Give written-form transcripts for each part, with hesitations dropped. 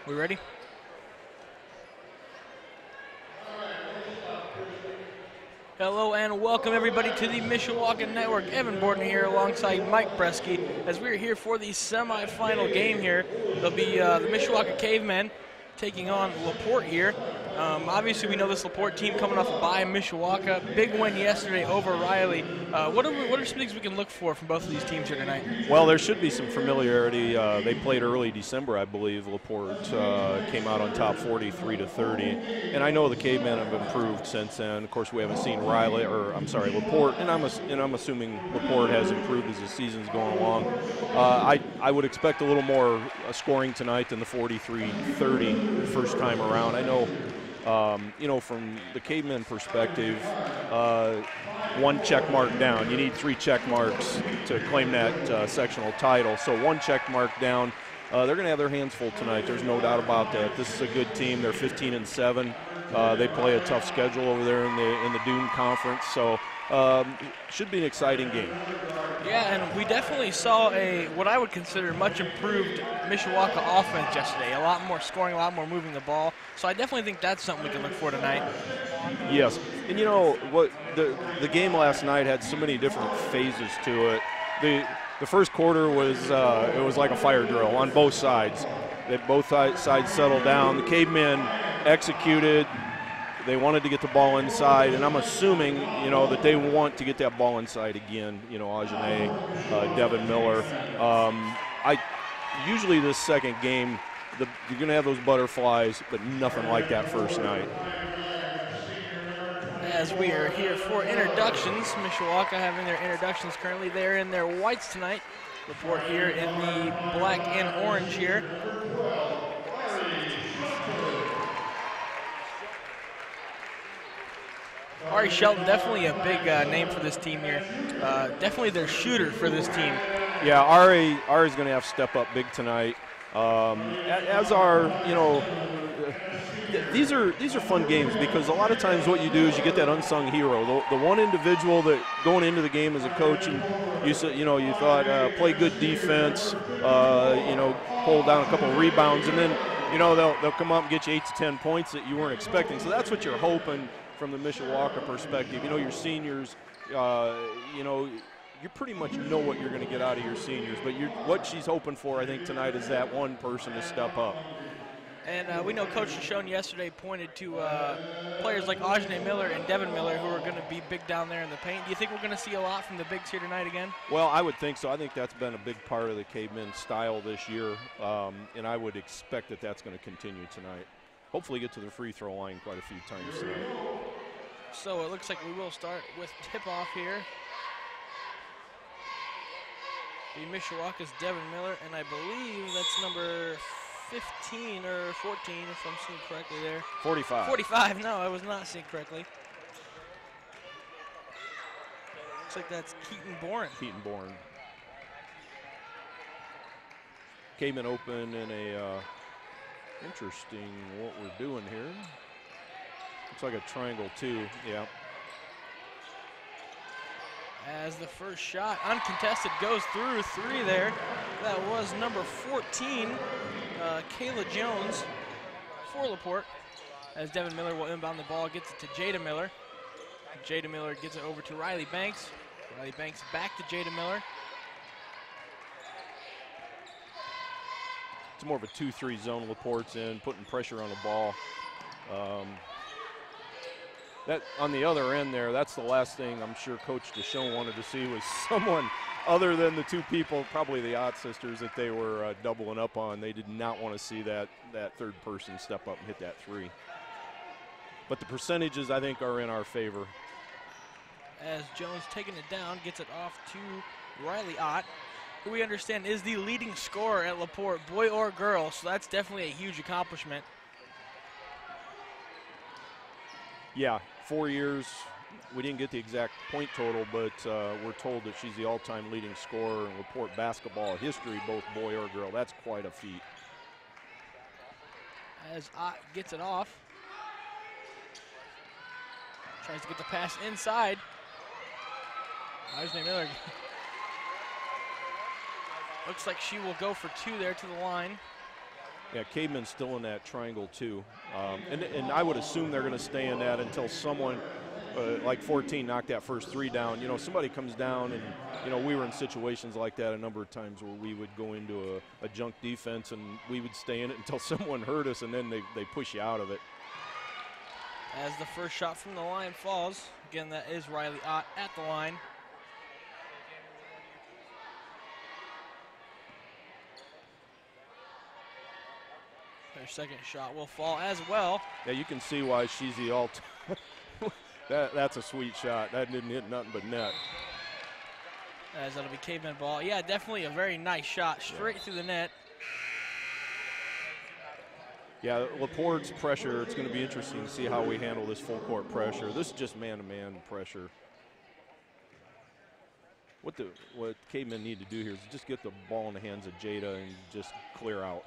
We ready? Hello and welcome everybody to the Mishawaka Network. Evan Borden here alongside Mike Bresky as we're here for the semifinal game here. There'll be the Mishawaka Cavemen taking on LaPorte here. Obviously we know this LaPorte team coming off a bye in Mishawaka. Big win yesterday over Riley. What are some things we can look for from both of these teams here tonight? Well, there should be some familiarity. They played early December, I believe. LaPorte came out on top 43-30. And I know the Cavemen have improved since then. Of course, we haven't seen LaPorte, and I'm assuming LaPorte has improved as the season's going along. I would expect a little more scoring tonight than the 43-30 first time around. I know, from the Cavemen perspective, one check mark down. You need 3 check marks to claim that sectional title. So 1 check mark down. They're going to have their hands full tonight. There's no doubt about that. This is a good team. They're 15-7. They play a tough schedule over there in the Dune Conference. So should be an exciting game. Yeah, and we definitely saw what I would consider much improved Mishawaka offense yesterday. A lot more scoring, a lot more moving the ball. So I definitely think that's something we can look for tonight. Yes, and you know what? The game last night had so many different phases to it. The first quarter was it was like a fire drill on both sides. Both sides settled down. The Cavemen executed. They wanted to get the ball inside, and I'm assuming, that they want to get that ball inside again. Ajane, Devin Miller. Usually this second game, you're going to have those butterflies, but nothing like that first night. As we are here for introductions, Mishawaka having their introductions currently. They're in their whites tonight. LaPorte here in the black and orange here. Ari Shelton, definitely a big name for this team here. Definitely their shooter for this team. Yeah, Ari's going to have to step up big tonight. As are, these are fun games because a lot of times what you do is you get that unsung hero, the one individual that going into the game as a coach, and you thought play good defense, pull down a couple of rebounds, and then they'll come up and get you 8 to 10 points that you weren't expecting. So that's what you're hoping from the Mishawaka perspective. Your seniors, you pretty much know what you're going to get out of your seniors, but what she's hoping for, I think, tonight is that one person to step up. And we know Coach Shoshone yesterday pointed to players like Ajane Miller and Devin Miller who are going to be big down there in the paint. Do you think we're going to see a lot from the bigs here tonight again? Well, I would think so. I think that's been a big part of the Cavemen style this year, and I would expect that that's going to continue tonight. Hopefully get to the free throw line quite a few times tonight. So it looks like we will start with tip-off here. The Mishawaka's Devin Miller, and I believe that's number 15 or 14, if I'm seeing correctly there. 45. 45, no, I was not seeing correctly. Looks like that's Keaton Bourne. Keaton Bourne. Cavemen open in a interesting what we're doing here. Looks like a triangle 2, yeah. As the first shot, uncontested, goes through 3 there. That was number 14, Kayla Jones for LaPorte. As Devin Miller will inbound the ball, gets it to Jada Miller. Jada Miller gets it over to Riley Banks. Riley Banks back to Jada Miller. It's more of a 2-3 zone LaPorte's in, putting pressure on the ball. That on the other end there, that's the last thing I'm sure Coach Deschamps wanted to see was someone other than the 2 people, probably the Ott sisters, that they were doubling up on. They did not want to see that third person step up and hit that 3. But the percentages, I think, are in our favor. As Jones taking it down, gets it off to Riley Ott, who we understand is the leading scorer at LaPorte, boy or girl, so that's definitely a huge accomplishment. Yeah, 4 years. We didn't get the exact point total, but we're told that she's the all-time leading scorer in LaPorte basketball history, both boy or girl. That's quite a feat. As Ott gets it off. Tries to get the pass inside. Ajane Miller. Looks like she will go for 2 there to the line. Yeah, Caveman's still in that triangle too. And I would assume they're going to stay in that until someone, like 14, knocked that first 3 down. You know, somebody comes down and, you know, we were in situations like that a number of times where we would go into a junk defense and we would stay in it until someone hurt us, and then they push you out of it. As the first shot from the line falls, again, that is Riley Ott at the line. Their second shot will fall as well. Yeah, you can see why she's the that's a sweet shot. That didn't hit nothing but net. As that'll be Caveman ball. Yeah, definitely a very nice shot, straight through the net. Yeah, LaPorte's pressure, it's going to be interesting to see how we handle this full court pressure. This is just man-to-man pressure. What Cavemen need to do here is just get the ball in the hands of Jada and just clear out.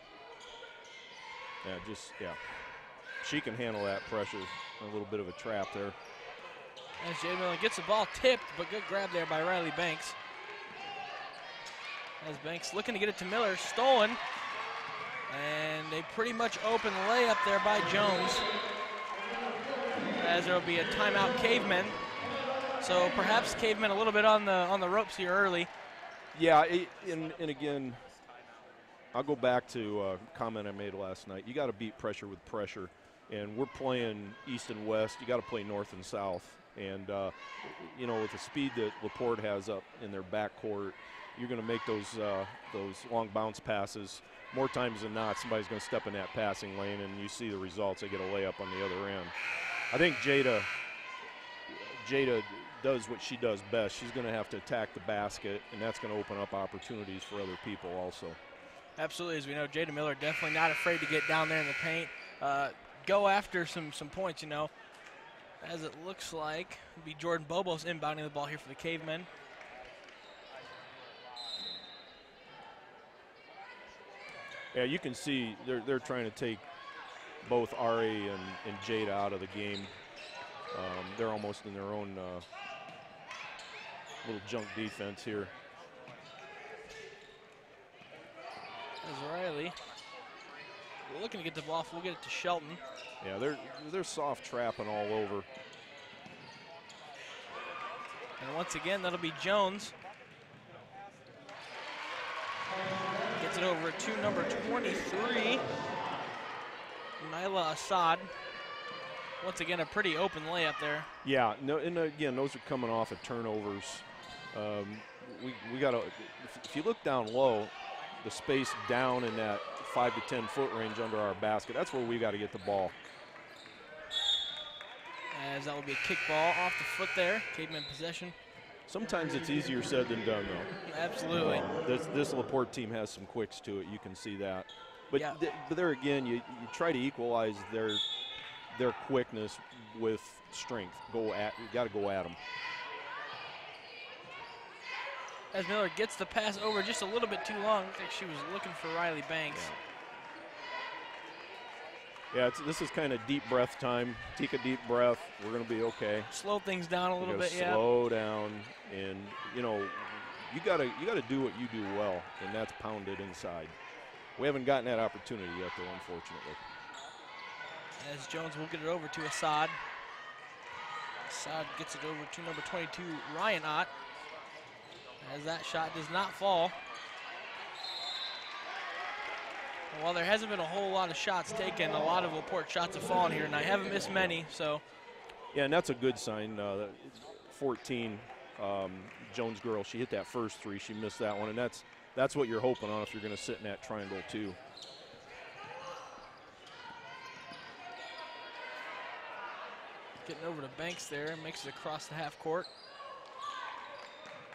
Yeah. She can handle that pressure. A little bit of a trap there. As Jada Miller gets the ball tipped, but good grab there by Riley Banks. As Banks looking to get it to Miller, stolen. And a pretty much open layup there by Jones. As there will be a timeout, Cavemen. So perhaps Cavemen a little bit on the ropes here early. Yeah, and again, I'll go back to a comment I made last night. You got to beat pressure with pressure, and we're playing east and west. You got to play north and south, and you know, with the speed that LaPorte has up in their backcourt, you're going to make those long bounce passes. More times than not, somebody's going to step in that passing lane, and you see the results. They get a layup on the other end. I think Jada does what she does best. She's going to have to attack the basket, and that's going to open up opportunities for other people also. Absolutely. As we know, Jada Miller definitely not afraid to get down there in the paint, go after some points, you know. As it looks like, it'll be Jordan Bobos inbounding the ball here for the Cavemen. Yeah, you can see they're trying to take both Ari and Jada out of the game. They're almost in their own little junk defense here. As Riley looking to get the ball, we'll get it to Shelton. Yeah, they're soft trapping all over. And once again, that'll be Jones. Gets it over to number 23, Nyla Assad. Once again, a pretty open layup there. Yeah, no, and again, those are coming off of turnovers. We got to, if you look down low, the space down in that 5 to 10 foot range under our basket, that's where we got to get the ball. As that will be a kick ball off the foot there, Caveman possession. Sometimes it's easier said than done, though. Absolutely. This LaPorte team has some quicks to it. You can see that. But, yeah. But there again, you try to equalize their quickness with strength. You got to go at them. As Miller gets the pass over just a little bit too long. I think she was looking for Riley Banks. Yeah, this is kind of deep breath time. Take a deep breath. We're going to be okay. Slow things down a little bit, yeah. Slow down, and you know, you got to do what you do well, and that's pound it inside. We haven't gotten that opportunity yet, though, unfortunately. As Jones will get it over to Assad. Assad gets it over to number 22, Ryan Ott. As that shot does not fall. And while there hasn't been a whole lot of shots taken, a lot of LaPorte shots have fallen here, and I haven't missed many, so. Yeah, and that's a good sign. 14, Jones girl, she hit that first three. She missed that one, and that's what you're hoping on if you're going to sit in that triangle, too. Getting over to Banks there, makes it across the half court.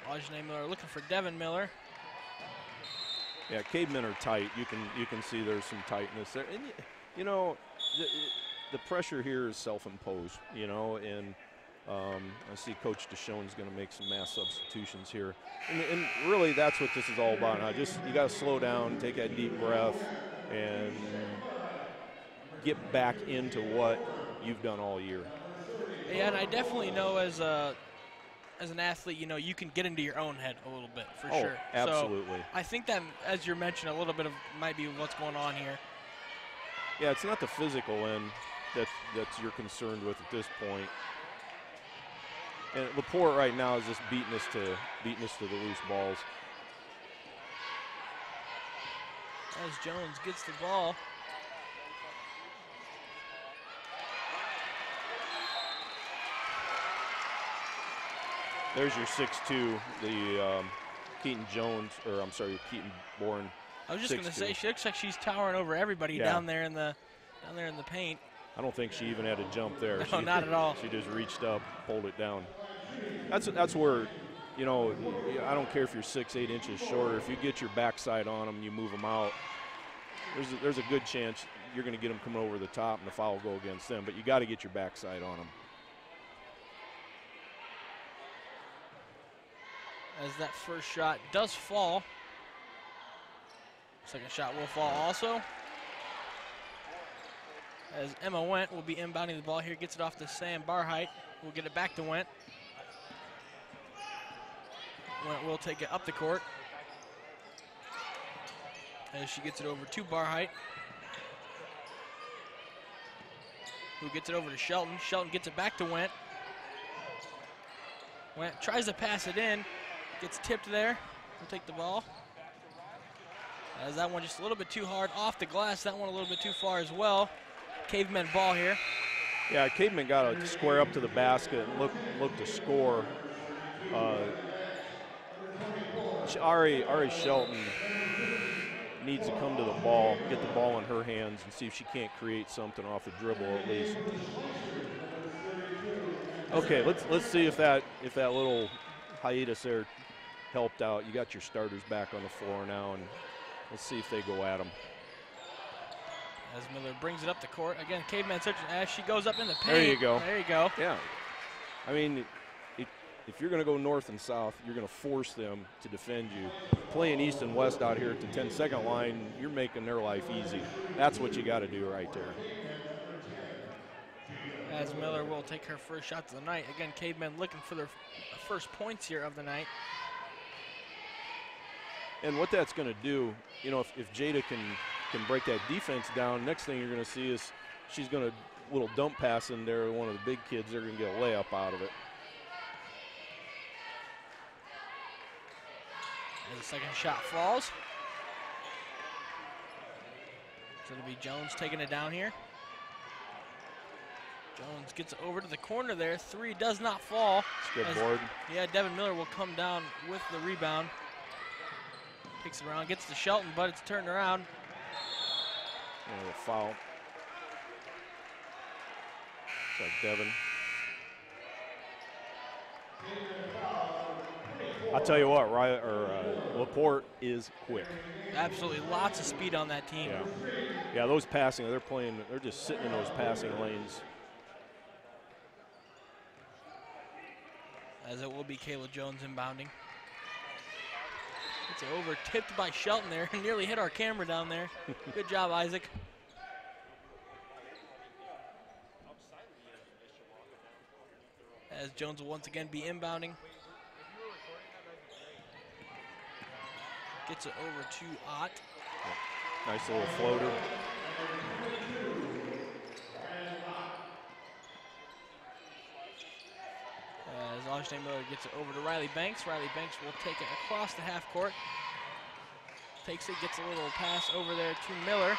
Ajane Miller looking for Devin Miller. Yeah, Cavemen are tight. You can see there's some tightness there. And, you know, the pressure here is self-imposed, you know, and I see Coach Deshawn's going to make some mass substitutions here. And really that's what this is all about. You got to slow down, take that deep breath, and get back into what you've done all year. Yeah, and I definitely know as an athlete, you know, you can get into your own head a little bit, for sure. Absolutely. So I think that, as you're mentioning, a little bit of might be what's going on here. Yeah, it's not the physical end that you're concerned with at this point. And LaPorte right now is just beating us to the loose balls. As Jones gets the ball. There's your 6'2", the Keaton Jones, or I'm sorry, Keaton Bourne. I was just going to say, she looks like she's towering over everybody down there in the paint. I don't think she even had to jump there. No, not at all. She just reached up, pulled it down. That's where, you know, I don't care if you're 6, 8 inches shorter. If you get your backside on them, you move them out. There's a good chance you're going to get them coming over the top, and the foul will go against them. But you got to get your backside on them. As that first shot does fall. Second shot will fall also. As Emma Went will be inbounding the ball here, gets it off to Sam Barheit. We'll get it back to Went. Went will take it up the court. As she gets it over to Barheit, who gets it over to Shelton. Shelton gets it back to Went. Went tries to pass it in, gets tipped there. We'll take the ball. As that one just a little bit too hard off the glass. That one a little bit too far as well. Cavemen ball here. Yeah, Cavemen got to square up to the basket and look to score. Ari Shelton needs to come to the ball, get the ball in her hands, and see if she can't create something off the dribble at least. Okay, let's see if that little hiatus there helped out. You got your starters back on the floor now, and let's see if they go at them. As Miller brings it up the court. Again, Caveman searching as she goes up in the paint. There you go. There you go. Yeah. I mean, if you're going to go north and south, you're going to force them to defend you. Playing east and west out here at the 10-second line, you're making their life easy. That's what you got to do right there. As Miller will take her first shot of the night. Again, Cavemen looking for their first points here of the night. And what that's going to do, you know, if Jada can break that defense down, next thing you're going to see is she's going to little dump pass in there. One of the big kids, they're going to get a layup out of it. As the second shot falls. So it'll be Jones taking it down here. Jones gets it over to the corner there. Three does not fall. It's good board. Yeah, Devin Miller will come down with the rebound. Takes it around, gets to Shelton, but it's turned around. And a foul. So Devin. I'll tell you what, LaPorte is quick. Absolutely, lots of speed on that team. Yeah, those passing, they're just sitting in those passing lanes. As it will be Kayla Jones inbounding. It's over, tipped by Shelton there. Nearly hit our camera down there. Good job, Isaac. As Jones will once again be inbounding. Gets it over to Ott. Nice little floater. As Ashton Miller gets it over to Riley Banks. Riley Banks will take it across the half court. Takes it, gets a little pass over there to Miller.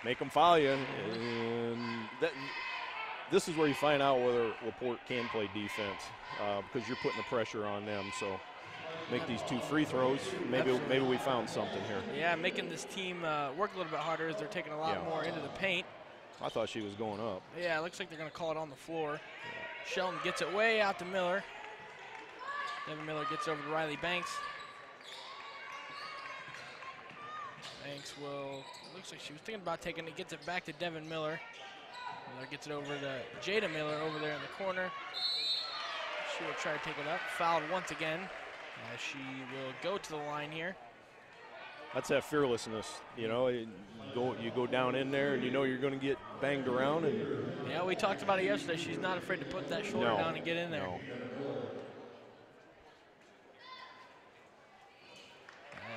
Make them foul you. And this is where you find out whether LaPorte can play defense because you're putting the pressure on them. So make these 2 free throws. Maybe we found something here. Yeah, making this team work a little bit harder as they're taking a lot more into the paint. I thought she was going up. Yeah, it looks like they're going to call it on the floor. Shelton gets it way out to Miller. Devin Miller gets over to Riley Banks. Banks looks like she was thinking about taking it, gets it back to Devin Miller. Miller gets it over to Jada Miller over there in the corner. She will try to take it up. Fouled once again. She will go to the line here. That's that fearlessness, you know. You go down in there, and you know you're going to get banged around. And yeah, we talked about it yesterday. She's not afraid to put that shoulder down and get in there. No.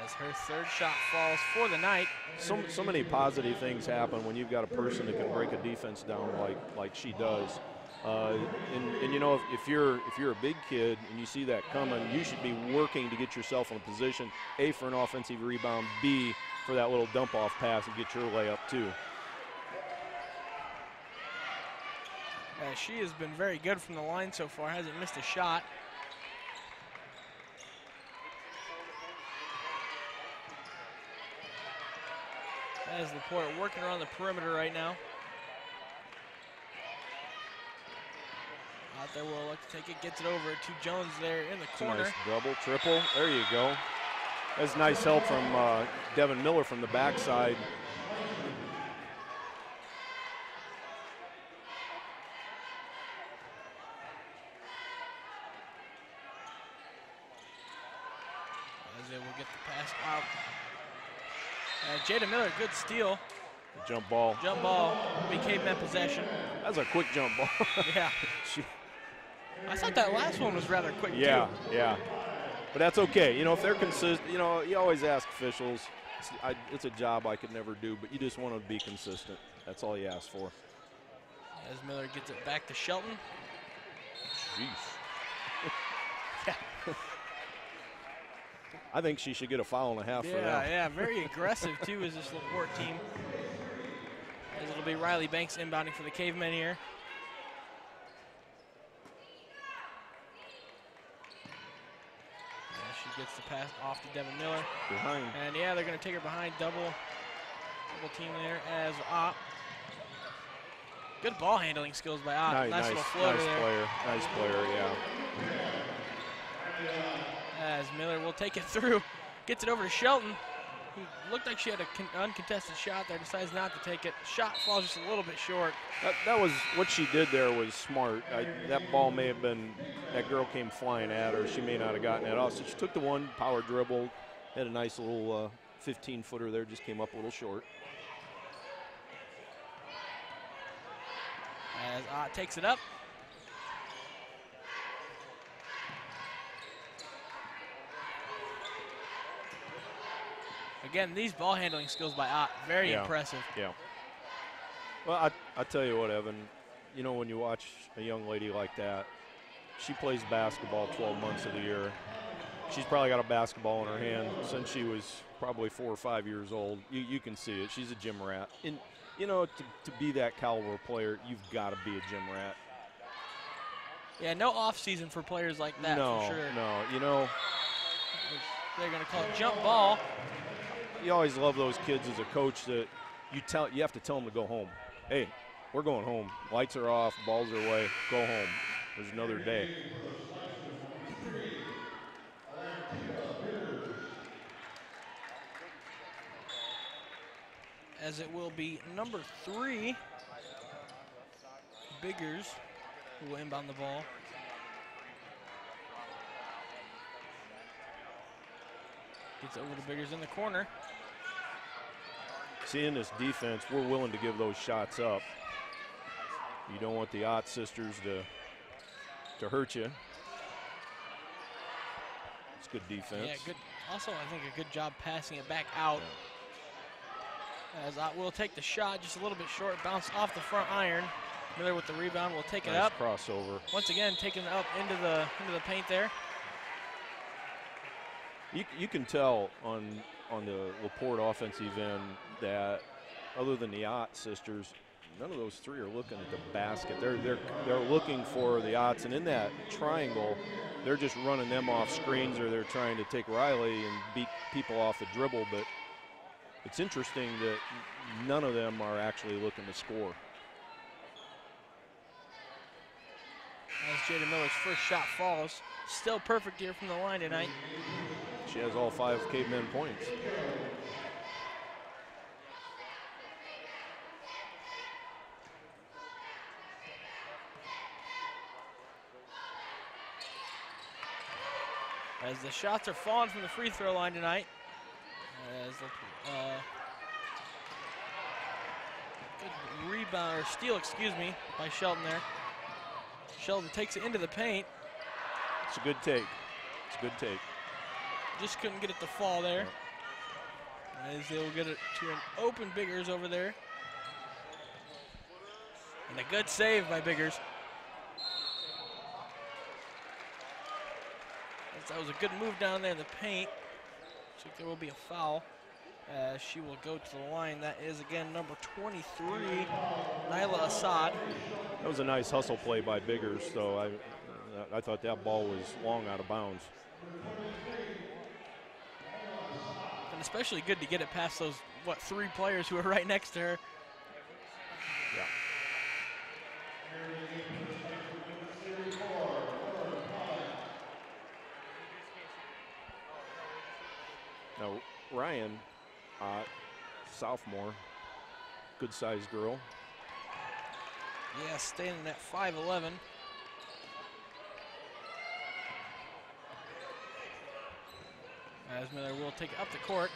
As her third shot falls for the night. So many positive things happen when you've got a person that can break a defense down like she does. And you know, if you're a big kid and you see that coming, you should be working to get yourself in a position, A, for an offensive rebound, B, for that little dump-off pass and get your layup too. She has been very good from the line so far, hasn't missed a shot. As LaPorte working around the perimeter right now. Out there, will look to take it, gets it over to Jones there in the corner. Nice double, triple, there you go. That's nice help from Devin Miller from the backside. As they will get the pass out. Jada Miller, good steal. Jump ball. Jump ball, be Caveman possession. That's a quick jump ball. Yeah. I thought that last one was rather quick, yeah, too. Yeah. But that's okay. You know, if they're consistent, you know, you always ask officials. It's a job I could never do, but you just want to be consistent. That's all you ask for. As Miller gets it back to Shelton. Jeez. Yeah. I think she should get a foul and a half for that. Yeah, very aggressive, too, as this LaPorte team. As it'll be Riley Banks inbounding for the Cavemen here. As she gets the pass off to Devin Miller. Behind. And, yeah, they're going to take her behind. Double team there as Ott. Good ball handling skills by Ott. Nice little floater there. Nice player, yeah. As Miller will take it through, gets it over to Shelton, who looked like she had an uncontested shot there, decides not to take it. Shot falls just a little bit short. That was what she did there was smart. That ball may have been, that girl came flying at her. She may not have gotten it off. So she took the one, power dribble, had a nice little 15-footer there, just came up a little short. As Ott takes it up. Again, these ball handling skills by Ott, very impressive. Yeah. Well, I tell you what, Evan, you know, when you watch a young lady like that, she plays basketball 12 months of the year. She's probably got a basketball in her hand since she was probably 4 or 5 years old. You can see it. She's a gym rat. And, you know, to be that caliber player, you've got to be a gym rat. Yeah, no off season for players like that, for sure. No, you know. They're going to call it jump ball. You always love those kids as a coach that you have to tell them to go home. Hey, we're going home. Lights are off, balls are away, go home. There's another day. As it will be number 3, Biggers, who will inbound the ball. Gets over to Biggers in the corner. See, in this defense, we're willing to give those shots up. You don't want the Ott sisters to hurt you. It's good defense. Yeah, good. Also, I think a good job passing it back out. Yeah. As Ott will take the shot, just a little bit short, bounce off the front iron. Miller with the rebound will take it up. Crossover. Once again, taking it up into the paint there. You can tell on the LaPorte offensive end that other than the Ott sisters, none of those three are looking at the basket. They're looking for the Otts, and in that triangle, they're just running them off screens, or they're trying to take Riley and beat people off the dribble. But it's interesting that none of them are actually looking to score. As Jada Miller's first shot falls, still perfect here from the line tonight. She has all 5 Cavemen points. As the shots are falling from the free throw line tonight. As good rebound, or steal, excuse me, by Shelton there. Shelton takes it into the paint. It's a good take. It's a good take. Just couldn't get it to fall there. As they will get it to an open Biggers over there. And a good save by Biggers. That was a good move down there in the paint. Looks like there will be a foul. She will go to the line. That is, again, number 23, Nyla Assad. That was a nice hustle play by Biggers, though. I thought that ball was long out of bounds. And especially good to get it past those, 3 players who are right next to her. Yeah. Now, Ryan, sophomore, good-sized girl. Yeah, standing at 5'11". As Miller will take it up the court.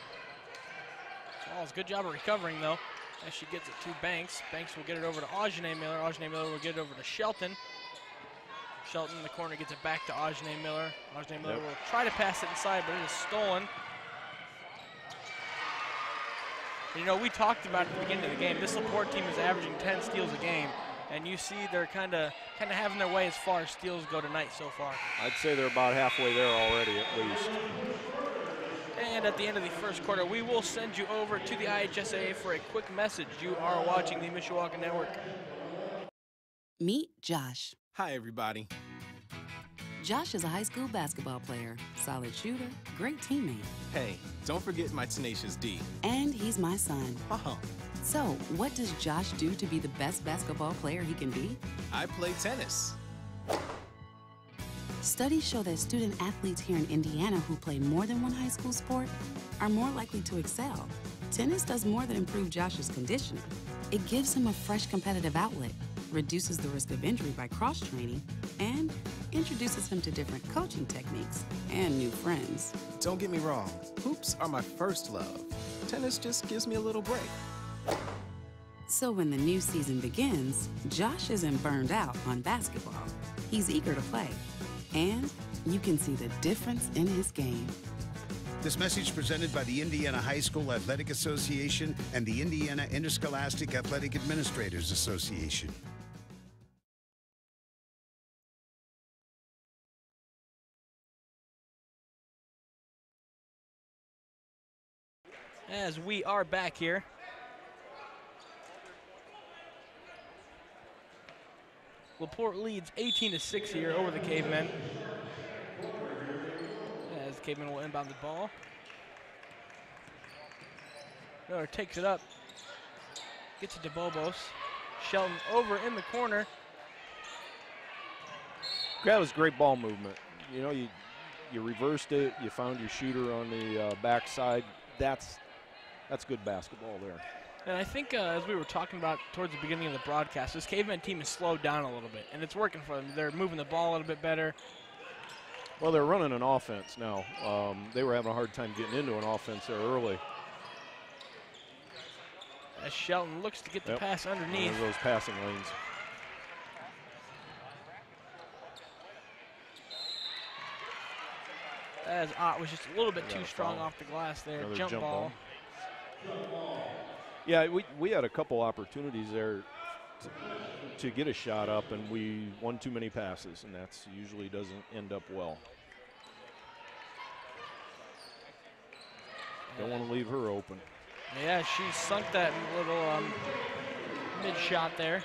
Smalls, good job of recovering, though, as she gets it to Banks. Banks will get it over to Ajane Miller. Ajane Miller will get it over to Shelton. Shelton in the corner gets it back to Ajane Miller. Ajane Miller will try to pass it inside, but it is stolen. You know, we talked about at the beginning of the game, this LaPorte team is averaging 10 steals a game, and you see they're kind of having their way as far as steals go tonight so far. I'd say they're about halfway there already, at least. And at the end of the first quarter, we will send you over to the IHSAA for a quick message. You are watching the Mishawaka Network. Meet Josh. Hi, everybody. Josh is a high school basketball player, solid shooter, great teammate. Hey, don't forget my tenacious D. And he's my son. Oh. So, what does Josh do to be the best basketball player he can be? I play tennis. Studies show that student athletes here in Indiana who play more than one high school sport are more likely to excel. Tennis does more than improve Josh's conditioning. It gives him a fresh competitive outlet, reduces the risk of injury by cross-training, and introduces him to different coaching techniques and new friends. Don't get me wrong, hoops are my first love. Tennis just gives me a little break. So when the new season begins, Josh isn't burned out on basketball. He's eager to play, and you can see the difference in his game. This message presented by the Indiana High School Athletic Association and the Indiana Interscholastic Athletic Administrators Association. As we are back here. LaPorte leads 18-6 here over the Cavemen. As the Cavemen will inbound the ball. Miller takes it up. Gets it to Bobos. Shelton over in the corner. That was great ball movement. You know, you reversed it. You found your shooter on the backside. That's good basketball there. And I think as we were talking about towards the beginning of the broadcast, this Caveman team has slowed down a little bit, and it's working for them. They're moving the ball a little bit better. Well, they're running an offense now. They were having a hard time getting into an offense there early. As Shelton looks to get the pass underneath. Those passing lanes. As Ott was just a little bit too strong off the glass there. Another Jump ball. Yeah, we had a couple opportunities there to get a shot up, and we won too many passes, and that's usually doesn't end up well. Don't want to leave her open. Yeah, she sunk that little mid shot there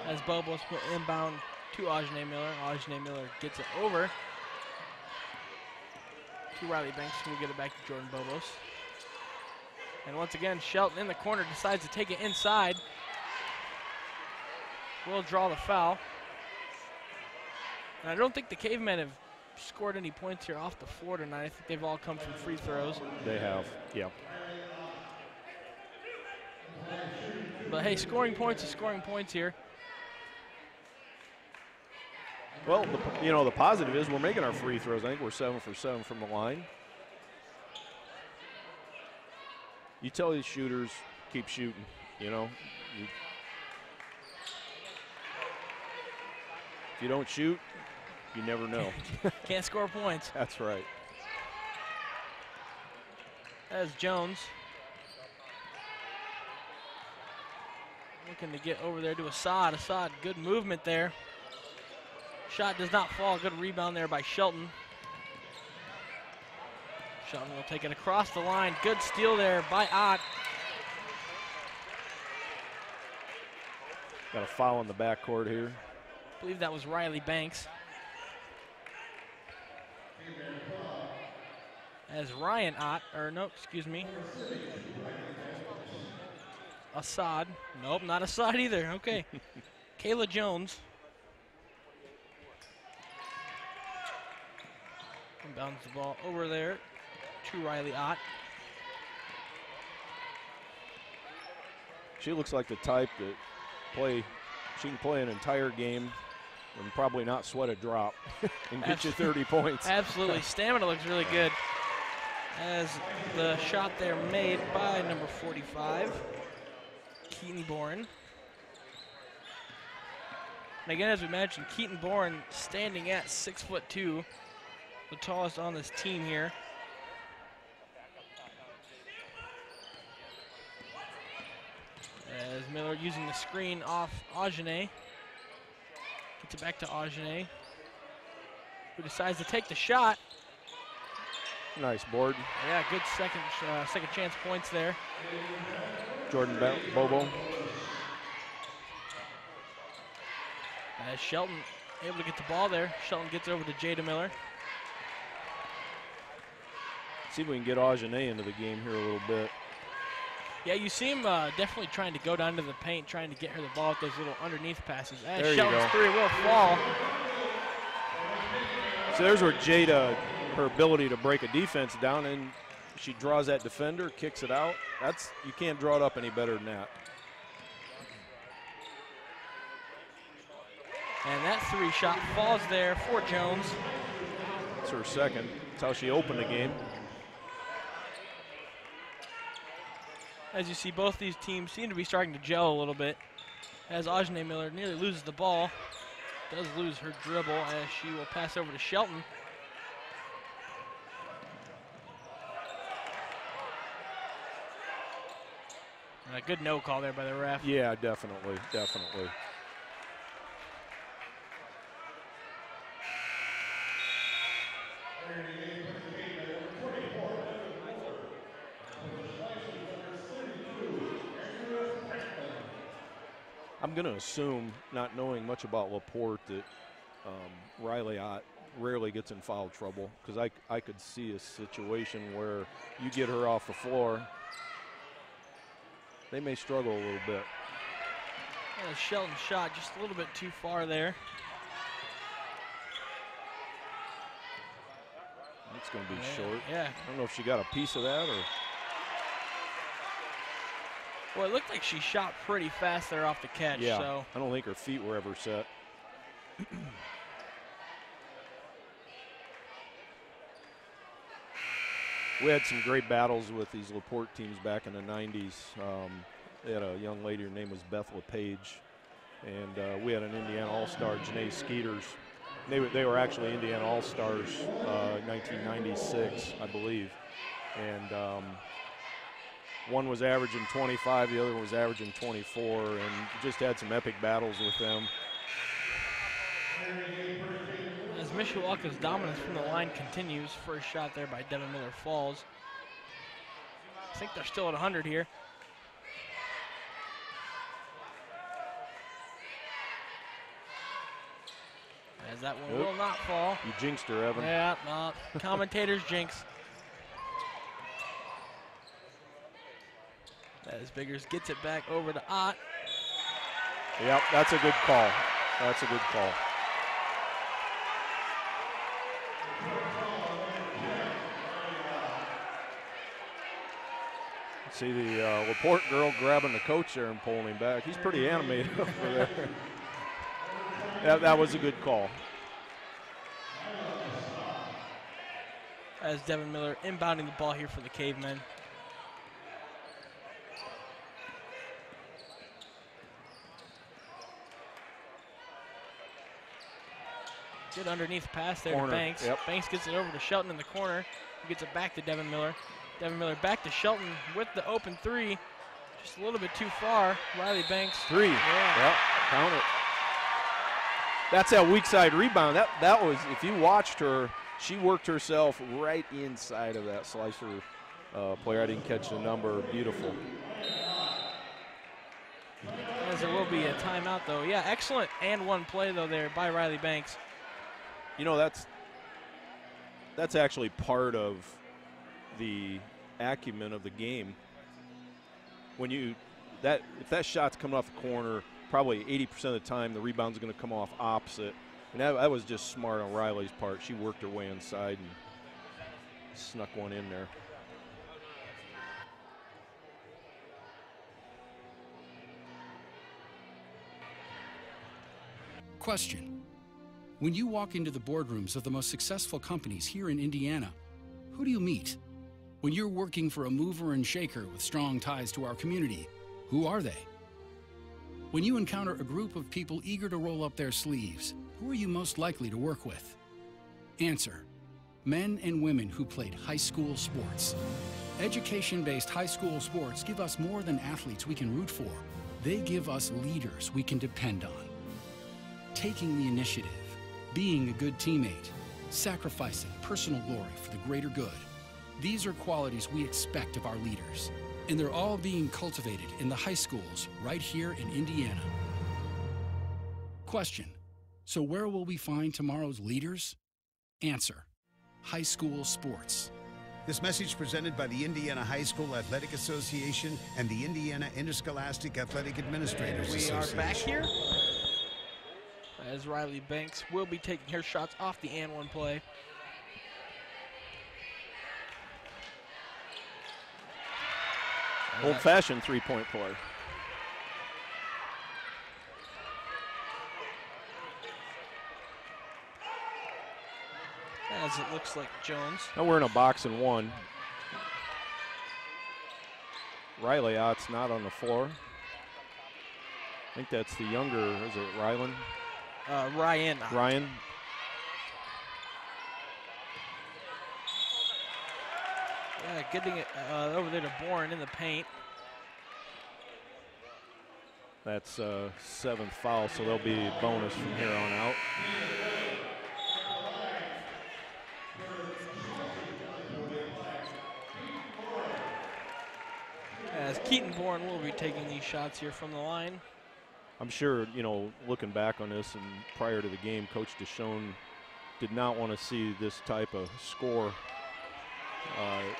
as Bobos will inbound to Ajane Miller. Ajane Miller gets it over to Riley Banks, who will get it back to Jordan Bobos. And once again, Shelton in the corner decides to take it inside. Will draw the foul. And I don't think the Cavemen have scored any points here off the floor tonight. I think they've all come from free throws. They have, yeah. But hey, scoring points is scoring points here. Well, the positive is we're making our free throws. I think we're 7 for 7 from the line. You tell these shooters, keep shooting, you know. If you don't shoot, you never know. Can't score points. That's right. As Jones Looking to get over there to Assad. Assad, good movement there. Shot does not fall. Good rebound there by Shelton. Shelton will take it across the line. Good steal there by Ott. Got a foul in the backcourt here. I believe that was Riley Banks. As Ryan Ott, or no, excuse me. Assad. Nope, not Assad either. Okay. Kayla Jones. Inbounds the ball over there to Riley Ott. She looks like the type that she can play an entire game and probably not sweat a drop and get you 30 points. Absolutely. Stamina looks really good. As the shot there made by number 45, Keaton Bourne. And again, as we mentioned, Keaton Bourne standing at 6'2", the tallest on this team here. As Miller using the screen off Ajane. Gets it back to Ajane, who decides to take the shot. Nice board. Yeah, good second chance points there. Jordan Bobo. As Shelton able to get the ball there. Shelton gets over to Jada Miller. See if we can get Ajane into the game here a little bit. Yeah, you see him definitely trying to go down to the paint, trying to get her the ball with those little underneath passes. As There you Shelton's go. three will fall. So there's where Jada, her ability to break a defense down, and she draws that defender, kicks it out. You can't draw it up any better than that. And that three shot falls there for Jones. It's her second. That's how she opened the game. As you see, both these teams seem to be starting to gel a little bit. As Ajane Miller nearly loses the ball. Does lose her dribble as she will pass over to Shelton. And a good no call there by the ref. Yeah, definitely, definitely. I'm going to assume, not knowing much about LaPorte, that Riley Ott rarely gets in foul trouble, because I could see a situation where you get her off the floor, they may struggle a little bit. Well, Shelton shot just a little bit too far there. It's going to be short. Yeah. I don't know if she got a piece of that or. Well, it looked like she shot pretty fast there off the catch. Yeah, So. I don't think her feet were ever set. We had some great battles with these LaPorte teams back in the 90s. They had a young lady, her name was Beth LePage, and we had an Indiana All-Star, Janae Skeeters. They were actually Indiana All-Stars 1996, I believe. And one was averaging 25, the other one was averaging 24, and just had some epic battles with them. As Mishawaka's dominance from the line continues, first shot there by Devin Miller falls. I think they're still at 100 here. As that one will not fall. You jinxed her, Evan. Yeah, no, commentator's jinx. As Biggers gets it back over to Ott. Yep, that's a good call. That's a good call. See the LaPorte girl grabbing the coach there and pulling him back. He's pretty animated over there. That was a good call. As Devin Miller inbounding the ball here for the Cavemen. Good underneath pass there Corner. to Banks. Yep. Banks gets it over to Shelton in the corner. He gets it back to Devin Miller. Devin Miller back to Shelton with the open three. Just a little bit too far. Riley Banks. 3. Yeah. Yep, count it. That's that weak side rebound. That was, if you watched her, she worked herself right inside of that slicer player. I didn't catch the number. Beautiful. As there will be a timeout, though. Yeah, excellent and one play, though, there by Riley Banks. You know, that's actually part of the acumen of the game. When if that shot's coming off the corner, probably 80% of the time the rebound's going to come off opposite. And that was just smart on Riley's part. She worked her way inside and snuck one in there. Question. When you walk into the boardrooms of the most successful companies here in Indiana, who do you meet? When you're working for a mover and shaker with strong ties to our community, who are they? When you encounter a group of people eager to roll up their sleeves, who are you most likely to work with? Answer. Men and women who played high school sports. Education-based high school sports give us more than athletes we can root for. They give us leaders we can depend on. Taking the initiative, being a good teammate, sacrificing personal glory for the greater good. These are qualities we expect of our leaders, and they're all being cultivated in the high schools right here in Indiana. Question. So where will we find tomorrow's leaders? Answer. High school sports. This message presented by the Indiana High School Athletic Association and the Indiana Interscholastic Athletic Administrators We Association. are back here as Riley Banks will be taking her shots off the and one play. Old-fashioned three-point play. As it looks like Jones. Now we're in a box and one. Riley Ott's not on the floor. I think that's the younger, is it Rylan? Ryan. Ryan. Yeah, getting it over there to Bourne in the paint. That's 7th foul, so there'll be bonus from here on out. As Keaton Bourne will be taking these shots here from the line. I'm sure, you know, looking back on this and prior to the game, Coach Deschone did not want to see this type of score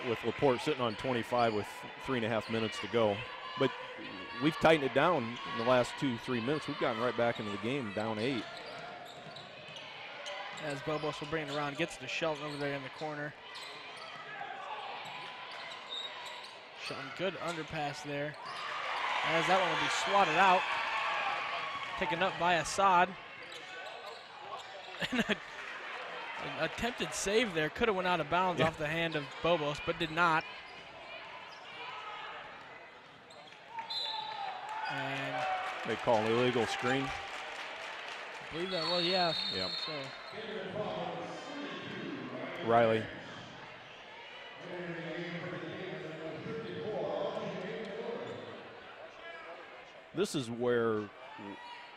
with LaPorte sitting on 25 with 3.5 minutes to go. But we've tightened it down in the last 2-3 minutes. We've gotten right back into the game, down 8. As Bobos will bring it around, gets to Shelton over there in the corner. Shelton, good underpass there. As that one will be swatted out. Taken up by Assad. And an attempted save there. Could have went out of bounds off the hand of Bobos, but did not. And they call an illegal screen. I believe that was, yeah. Yep. So. Riley. This is where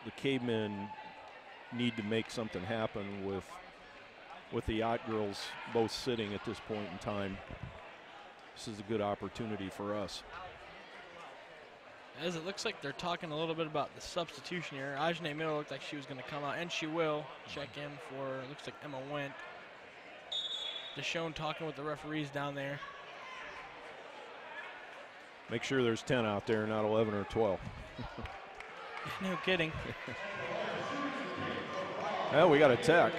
the Cavemen need to make something happen with the Yacht girls both sitting at this point in time. This is a good opportunity for us. As it looks like they're talking a little bit about the substitution here. Ajane Miller looked like she was going to come out, and she will check in for, looks like Emma Wendt. Deschone talking with the referees down there. Make sure there's 10 out there, not 11 or 12. No kidding. Well, we got a tech.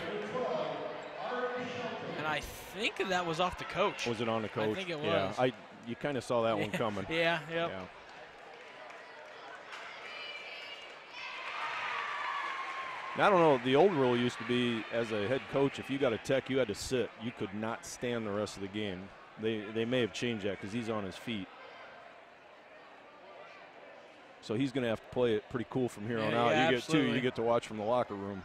And I think that was off the coach. Was it on the coach? I think it was. Yeah, you kind of saw that one coming. Yeah, yep. Yeah. Now, I don't know, the old rule used to be, as a head coach, if you got a tech, you had to sit. You could not stand the rest of the game. They may have changed that because he's on his feet. So he's going to have to play it pretty cool from here on out. Yeah, you absolutely. get 2, you get to watch from the locker room.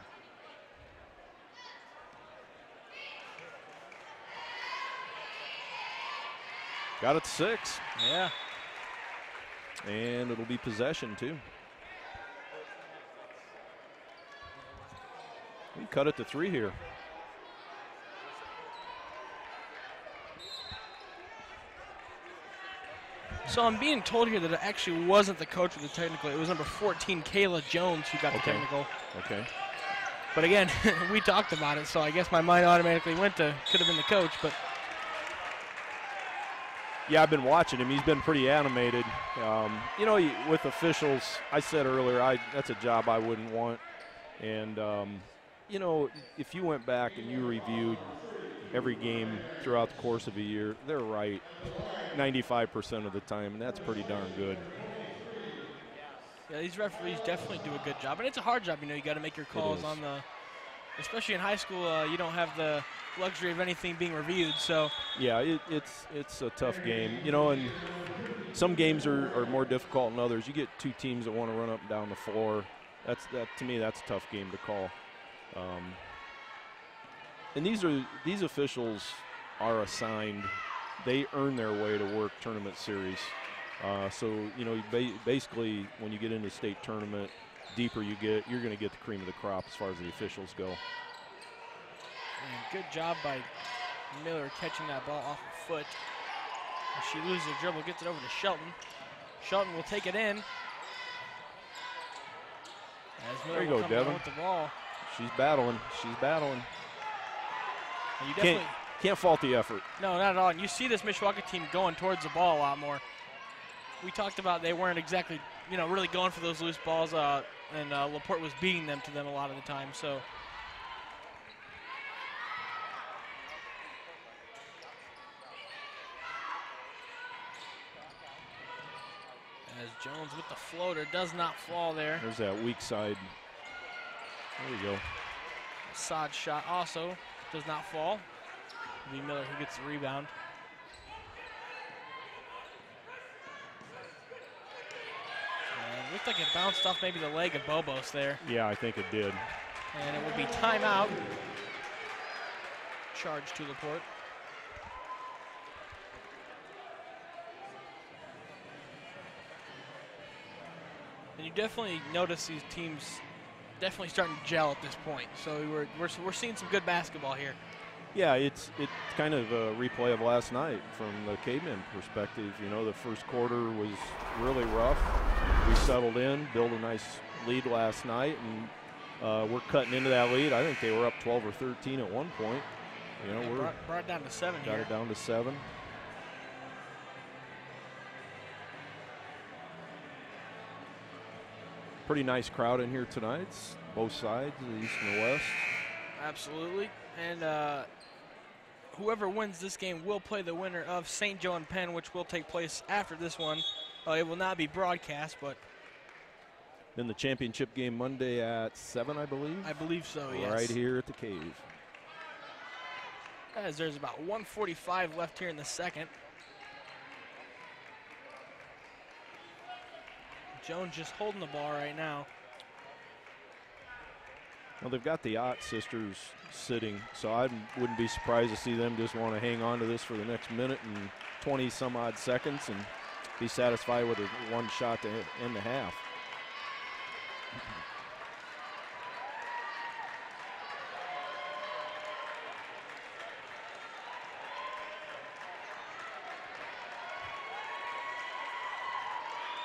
Got it 6. Yeah. And it'll be possession, too. We cut it to 3 here. So I'm being told here that it actually wasn't the coach with the technical. It was number 14, Kayla Jones, who got the technical. Okay. But again, we talked about it, so I guess my mind automatically went to could have been the coach. But yeah, I've been watching him. He's been pretty animated. You know, with officials, I said earlier, that's a job I wouldn't want. And, you know, if you went back and you reviewed every game throughout the course of a year, they're right 95% of the time, and that's pretty darn good. Yeah, these referees definitely do a good job, and it's a hard job. You know, you got to make your calls on the, especially in high school. You don't have the luxury of anything being reviewed. So yeah, it's a tough game. You know, and some games are more difficult than others. You get two teams that want to run up and down the floor. That to me, that's a tough game to call. And these officials are assigned. They earn their way to work tournament series. So, you know, basically when you get into state tournament, deeper you get, you're going to get the cream of the crop as far as the officials go. And good job by Miller catching that ball off her foot. As she loses her dribble, gets it over to Shelton. Shelton will take it in. As Miller there you go, Devin. With the ball. She's battling. She's battling. And you definitely can't fault the effort. No, not at all. And you see this Mishawaka team going towards the ball a lot more. We talked about they weren't exactly, you know, really going for those loose balls, and LaPorte was beating them to them a lot of the time. So as Jones with the floater does not fall there. There's that weak side. There you go. Sod shot also does not fall. It'll be Miller who gets the rebound. And looked like it bounced off maybe the leg of Bobos there. Yeah, I think it did. And it will be timeout. Charge to LaPorte. And you definitely notice these teams definitely starting to gel at this point. So we're seeing some good basketball here. Yeah, it's kind of a replay of last night from the Caveman perspective. You know, the first quarter was really rough. We settled in, built a nice lead last night, and we're cutting into that lead. I think they were up 12 or 13 at one point. You know, we're brought it down to 7 here. Got it down to 7. Pretty nice crowd in here tonight. It's both sides, the east and the west. Absolutely. And whoever wins this game will play the winner of St. Joe and Penn, which will take place after this one. It will not be broadcast, but then the championship game Monday at 7, I believe. I believe so, yes. Right here at the Cave. As there's about 1:45 left here in the second. Jones just holding the ball right now. Well, they've got the Ott sisters sitting, so I wouldn't be surprised to see them just want to hang on to this for the next minute and 20-some-odd seconds and be satisfied with a one shot to end the half.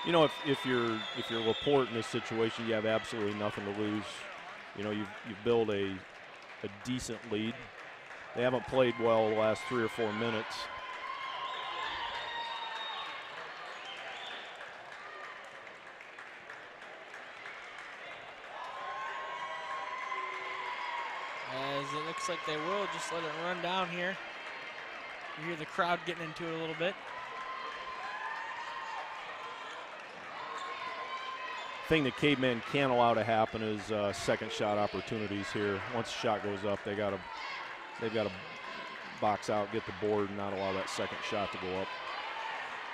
You know, if you're LaPorte in this situation, you have absolutely nothing to lose. You know, you've built a decent lead. They haven't played well the last 3 or 4 minutes. As it looks like they will just let it run down here. You hear the crowd getting into it a little bit. Thing that Cavemen can't allow to happen is second shot opportunities here. Once the shot goes up, they've got to box out, get the board, and not allow that second shot to go up.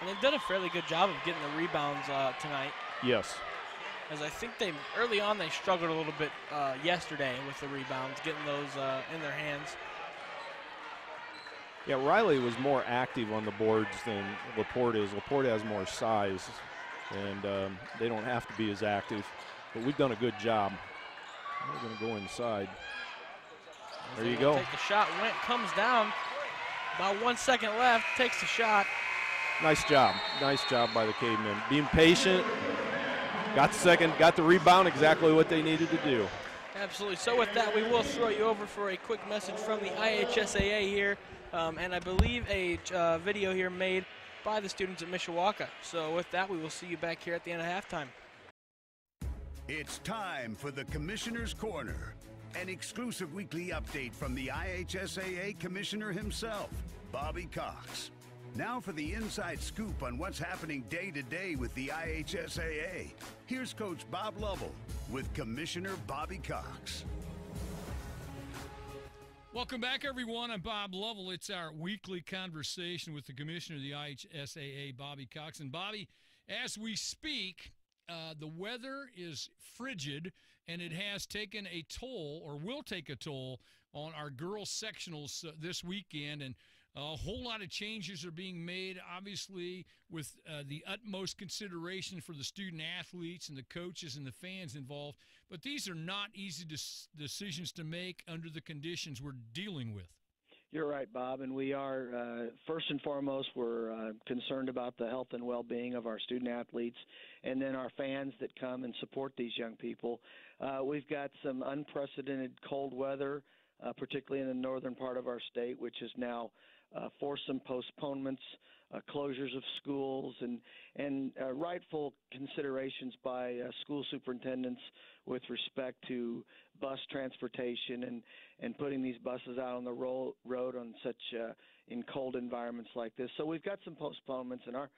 And they've done a fairly good job of getting the rebounds tonight. Yes. As I think early on they struggled a little bit yesterday with the rebounds, getting those in their hands. Yeah, Riley was more active on the boards than LaPorte is. LaPorte has more size. and they don't have to be as active. But we've done a good job. We're going to go inside. There you go. Take the shot. Went, comes down. About 1 second left. Takes the shot. Nice job. Nice job by the Cavemen. Being patient. Got the second. Got the rebound. Exactly what they needed to do. Absolutely. So with that, we will throw you over for a quick message from the IHSAA here, and I believe a video here made by the students at Mishawaka. So with that, we will see you back here at the end of halftime. It's time for the Commissioner's Corner, an exclusive weekly update from the IHSAA Commissioner himself, Bobby Cox. Now for the inside scoop on what's happening day to day with the IHSAA. Here's Coach Bob Lovell with Commissioner Bobby Cox. Welcome back, everyone. I'm Bob Lovell. It's our weekly conversation with the Commissioner of the IHSAA, Bobby Cox. And Bobby, as we speak, the weather is frigid, and it has taken a toll, or will take a toll, on our girls' sectionals this weekend. And a whole lot of changes are being made, obviously, with the utmost consideration for the student athletes and the coaches and the fans involved. But these are not easy decisions to make under the conditions we're dealing with. You're right, Bob, and we are, first and foremost, we're concerned about the health and well-being of our student athletes and then our fans that come and support these young people. We've got some unprecedented cold weather, particularly in the northern part of our state, which is now forced some postponements, closures of schools, and rightful considerations by school superintendents with respect to bus transportation and putting these buses out on the road on such in cold environments like this. So we've got some postponements, and our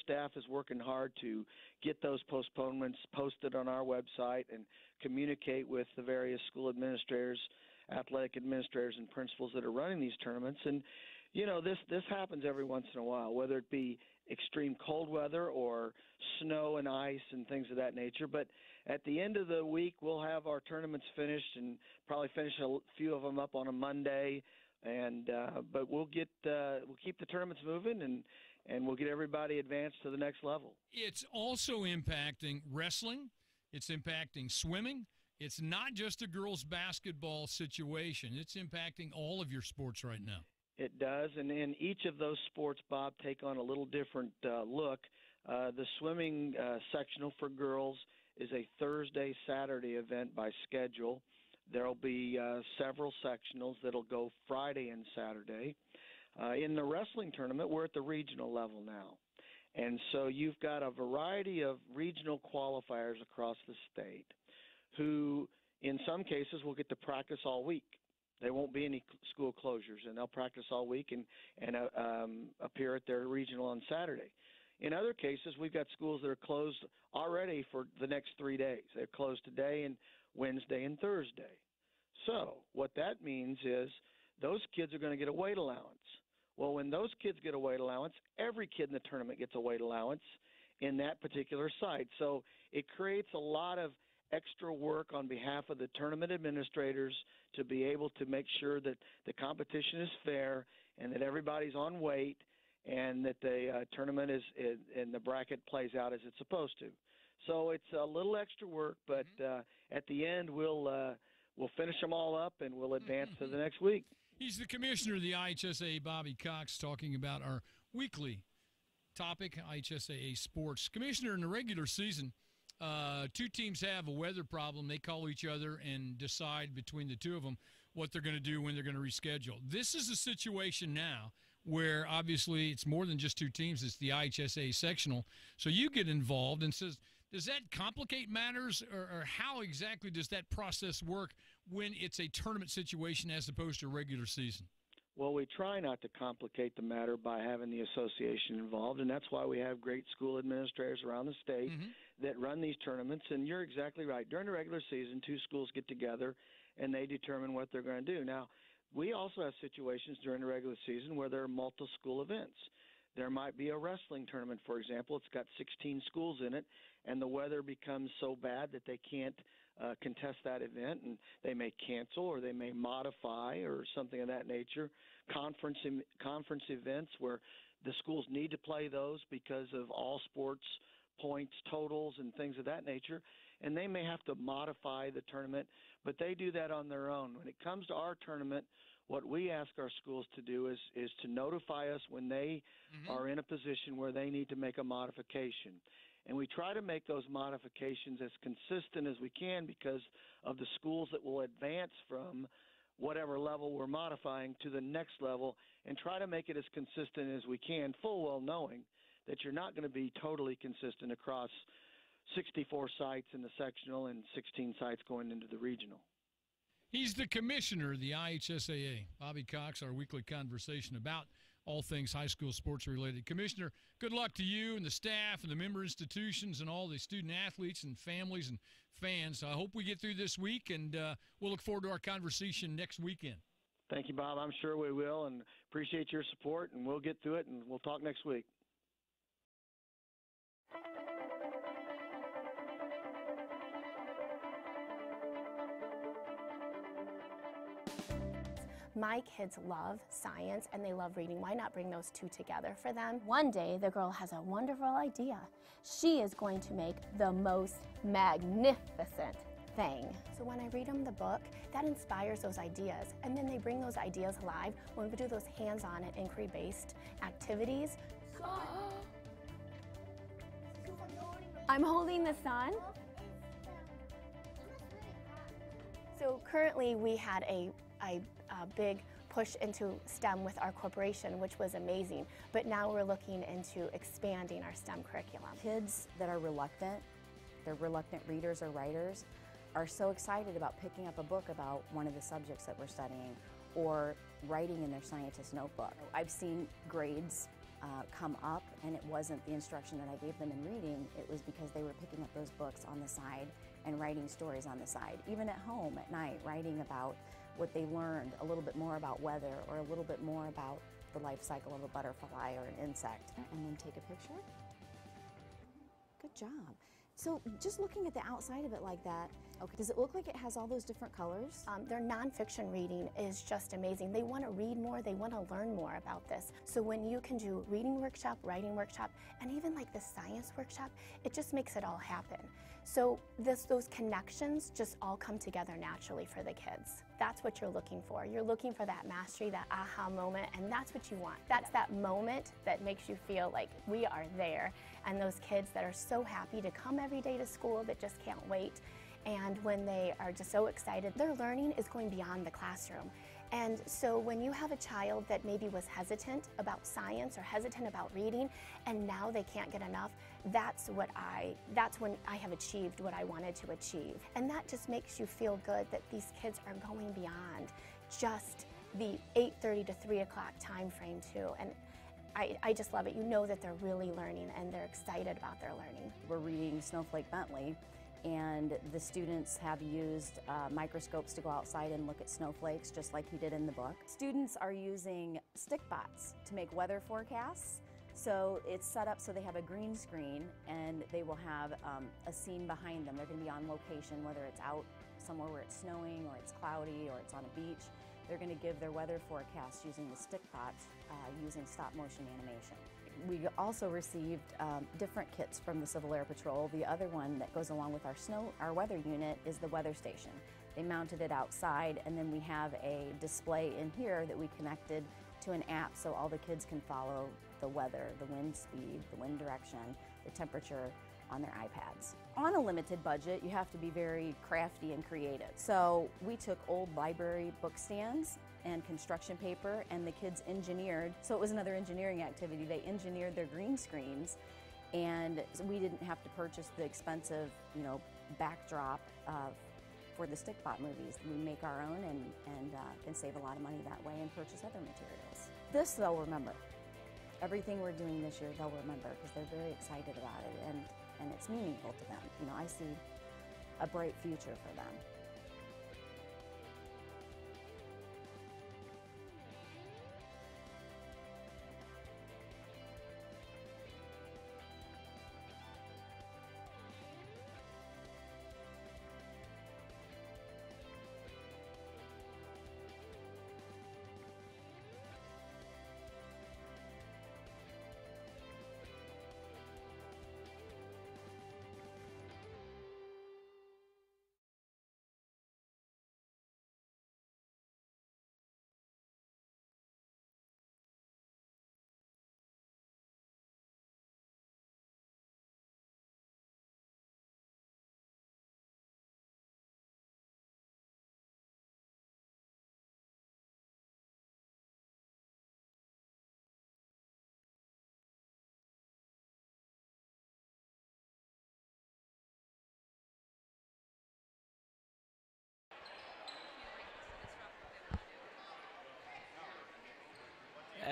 staff is working hard to get those postponements posted on our website and communicate with the various school administrators, athletic administrators, and principals that are running these tournaments. And you know, this happens every once in a while, whether it be extreme cold weather or snow and ice and things of that nature. But at the end of the week, we'll have our tournaments finished and probably finish a few of them up on a Monday. And but we'll keep the tournaments moving and we'll get everybody advanced to the next level. It's also impacting wrestling. It's impacting swimming. It's not just a girls' basketball situation. It's impacting all of your sports right now. It does, and in each of those sports, Bob, take on a little different look. The swimming sectional for girls is a Thursday-Saturday event by schedule. There will be several sectionals that will go Friday and Saturday. In the wrestling tournament, we're at the regional level now. And so you've got a variety of regional qualifiers across the state who, in some cases, will get to practice all week. There won't be any school closures, and they'll practice all week and appear at their regional on Saturday. In other cases, we've got schools that are closed already for the next 3 days. They're closed today and Wednesday and Thursday. So what that means is those kids are going to get a weight allowance. Well, when those kids get a weight allowance, every kid in the tournament gets a weight allowance in that particular site. So it creates a lot of extra work on behalf of the tournament administrators to be able to make sure that the competition is fair and that everybody's on weight and that the tournament is and the bracket plays out as it's supposed to. So it's a little extra work, but at the end we'll finish them all up and we'll advance to the next week. He's the commissioner of the IHSAA, Bobby Cox, talking about our weekly topic, IHSAA sports. Commissioner, in the regular season, two teams have a weather problem. They call each other and decide between the two of them what they're going to do when they're going to reschedule. This is a situation now where obviously it's more than just two teams. It's the IHSAA sectional. So you get involved and says, does that complicate matters, or how exactly does that process work when it's a tournament situation as opposed to a regular season? Well, we try not to complicate the matter by having the association involved, and that's why we have great school administrators around the state that run these tournaments. And you're exactly right. During the regular season, two schools get together, and they determine what they're going to do. Now, we also have situations during the regular season where there are multiple school events. There might be a wrestling tournament, for example. It's got 16 schools in it, and the weather becomes so bad that they can't contest that event, and they may cancel or they may modify or something of that nature. Conference events where the schools need to play those because of all sports points, totals, and things of that nature, and they may have to modify the tournament, but they do that on their own. When it comes to our tournament, what we ask our schools to do is to notify us when they are in a position where they need to make a modification. And we try to make those modifications as consistent as we can because of the schools that will advance from whatever level we're modifying to the next level, and try to make it as consistent as we can, full well knowing that you're not going to be totally consistent across 64 sites in the sectional and 16 sites going into the regional. He's the commissioner of the IHSAA. Bobby Cox, our weekly conversation about all things high school sports related. Commissioner, good luck to you and the staff and the member institutions and all the student athletes and families and fans. I hope we get through this week, and we'll look forward to our conversation next weekend. Thank you, Bob. I'm sure we will, and appreciate your support, and we'll get through it, and we'll talk next week. My kids love science and they love reading. Why not bring those two together for them? One day, the girl has a wonderful idea. She is going to make the most magnificent thing. So when I read them the book, that inspires those ideas. And then they bring those ideas alive when we do those hands-on and inquiry-based activities. I'm holding the sun. So currently we had a big push into STEM with our corporation, which was amazing. But now we're looking into expanding our STEM curriculum. Kids that are reluctant, they're reluctant readers or writers, are so excited about picking up a book about one of the subjects that we're studying or writing in their scientist notebook. I've seen grades come up, and it wasn't the instruction that I gave them in reading, it was because they were picking up those books on the side and writing stories on the side. Even at home at night, writing about what they learned, a little bit more about weather or a little bit more about the life cycle of a butterfly or an insect. And then take a picture. Good job. So just looking at the outside of it like that, okay, does it look like it has all those different colors? Their nonfiction reading is just amazing. They want to read more, they want to learn more about this. So when you can do reading workshop, writing workshop, and even like the science workshop, it just makes it all happen. So those connections just all come together naturally for the kids. That's what you're looking for. You're looking for that mastery, that aha moment, and that's what you want. That's that moment that makes you feel like we are there. And those kids that are so happy to come every day to school that just can't wait. And when they are just so excited, their learning is going beyond the classroom. And so when you have a child that maybe was hesitant about science or hesitant about reading, and now they can't get enough, that's when I have achieved what I wanted to achieve. And that just makes you feel good that these kids are going beyond just the 8:30 to 3 o'clock time frame too. And I just love it. You know that they're really learning and they're excited about their learning. We're reading Snowflake Bentley, and the students have used microscopes to go outside and look at snowflakes, just like he did in the book. Students are using stick bots to make weather forecasts. So it's set up so they have a green screen, and they will have a scene behind them. They're going to be on location, whether it's out somewhere where it's snowing or it's cloudy or it's on a beach. They're going to give their weather forecasts using the stick bots, using stop motion animation. We also received different kits from the Civil Air Patrol. The other one that goes along with our weather unit is the weather station. They mounted it outside, and then we have a display in here that we connected to an app so all the kids can follow the weather, the wind speed, the wind direction, the temperature on their iPads. On a limited budget, you have to be very crafty and creative. So we took old library book stands and construction paper, and the kids engineered, so it was another engineering activity. They engineered their green screens, and we didn't have to purchase the expensive, backdrop for the stick-bot movies. We make our own and can save a lot of money that way and purchase other materials. This they'll remember. Everything we're doing this year they'll remember because they're very excited about it, and it's meaningful to them. I see a bright future for them.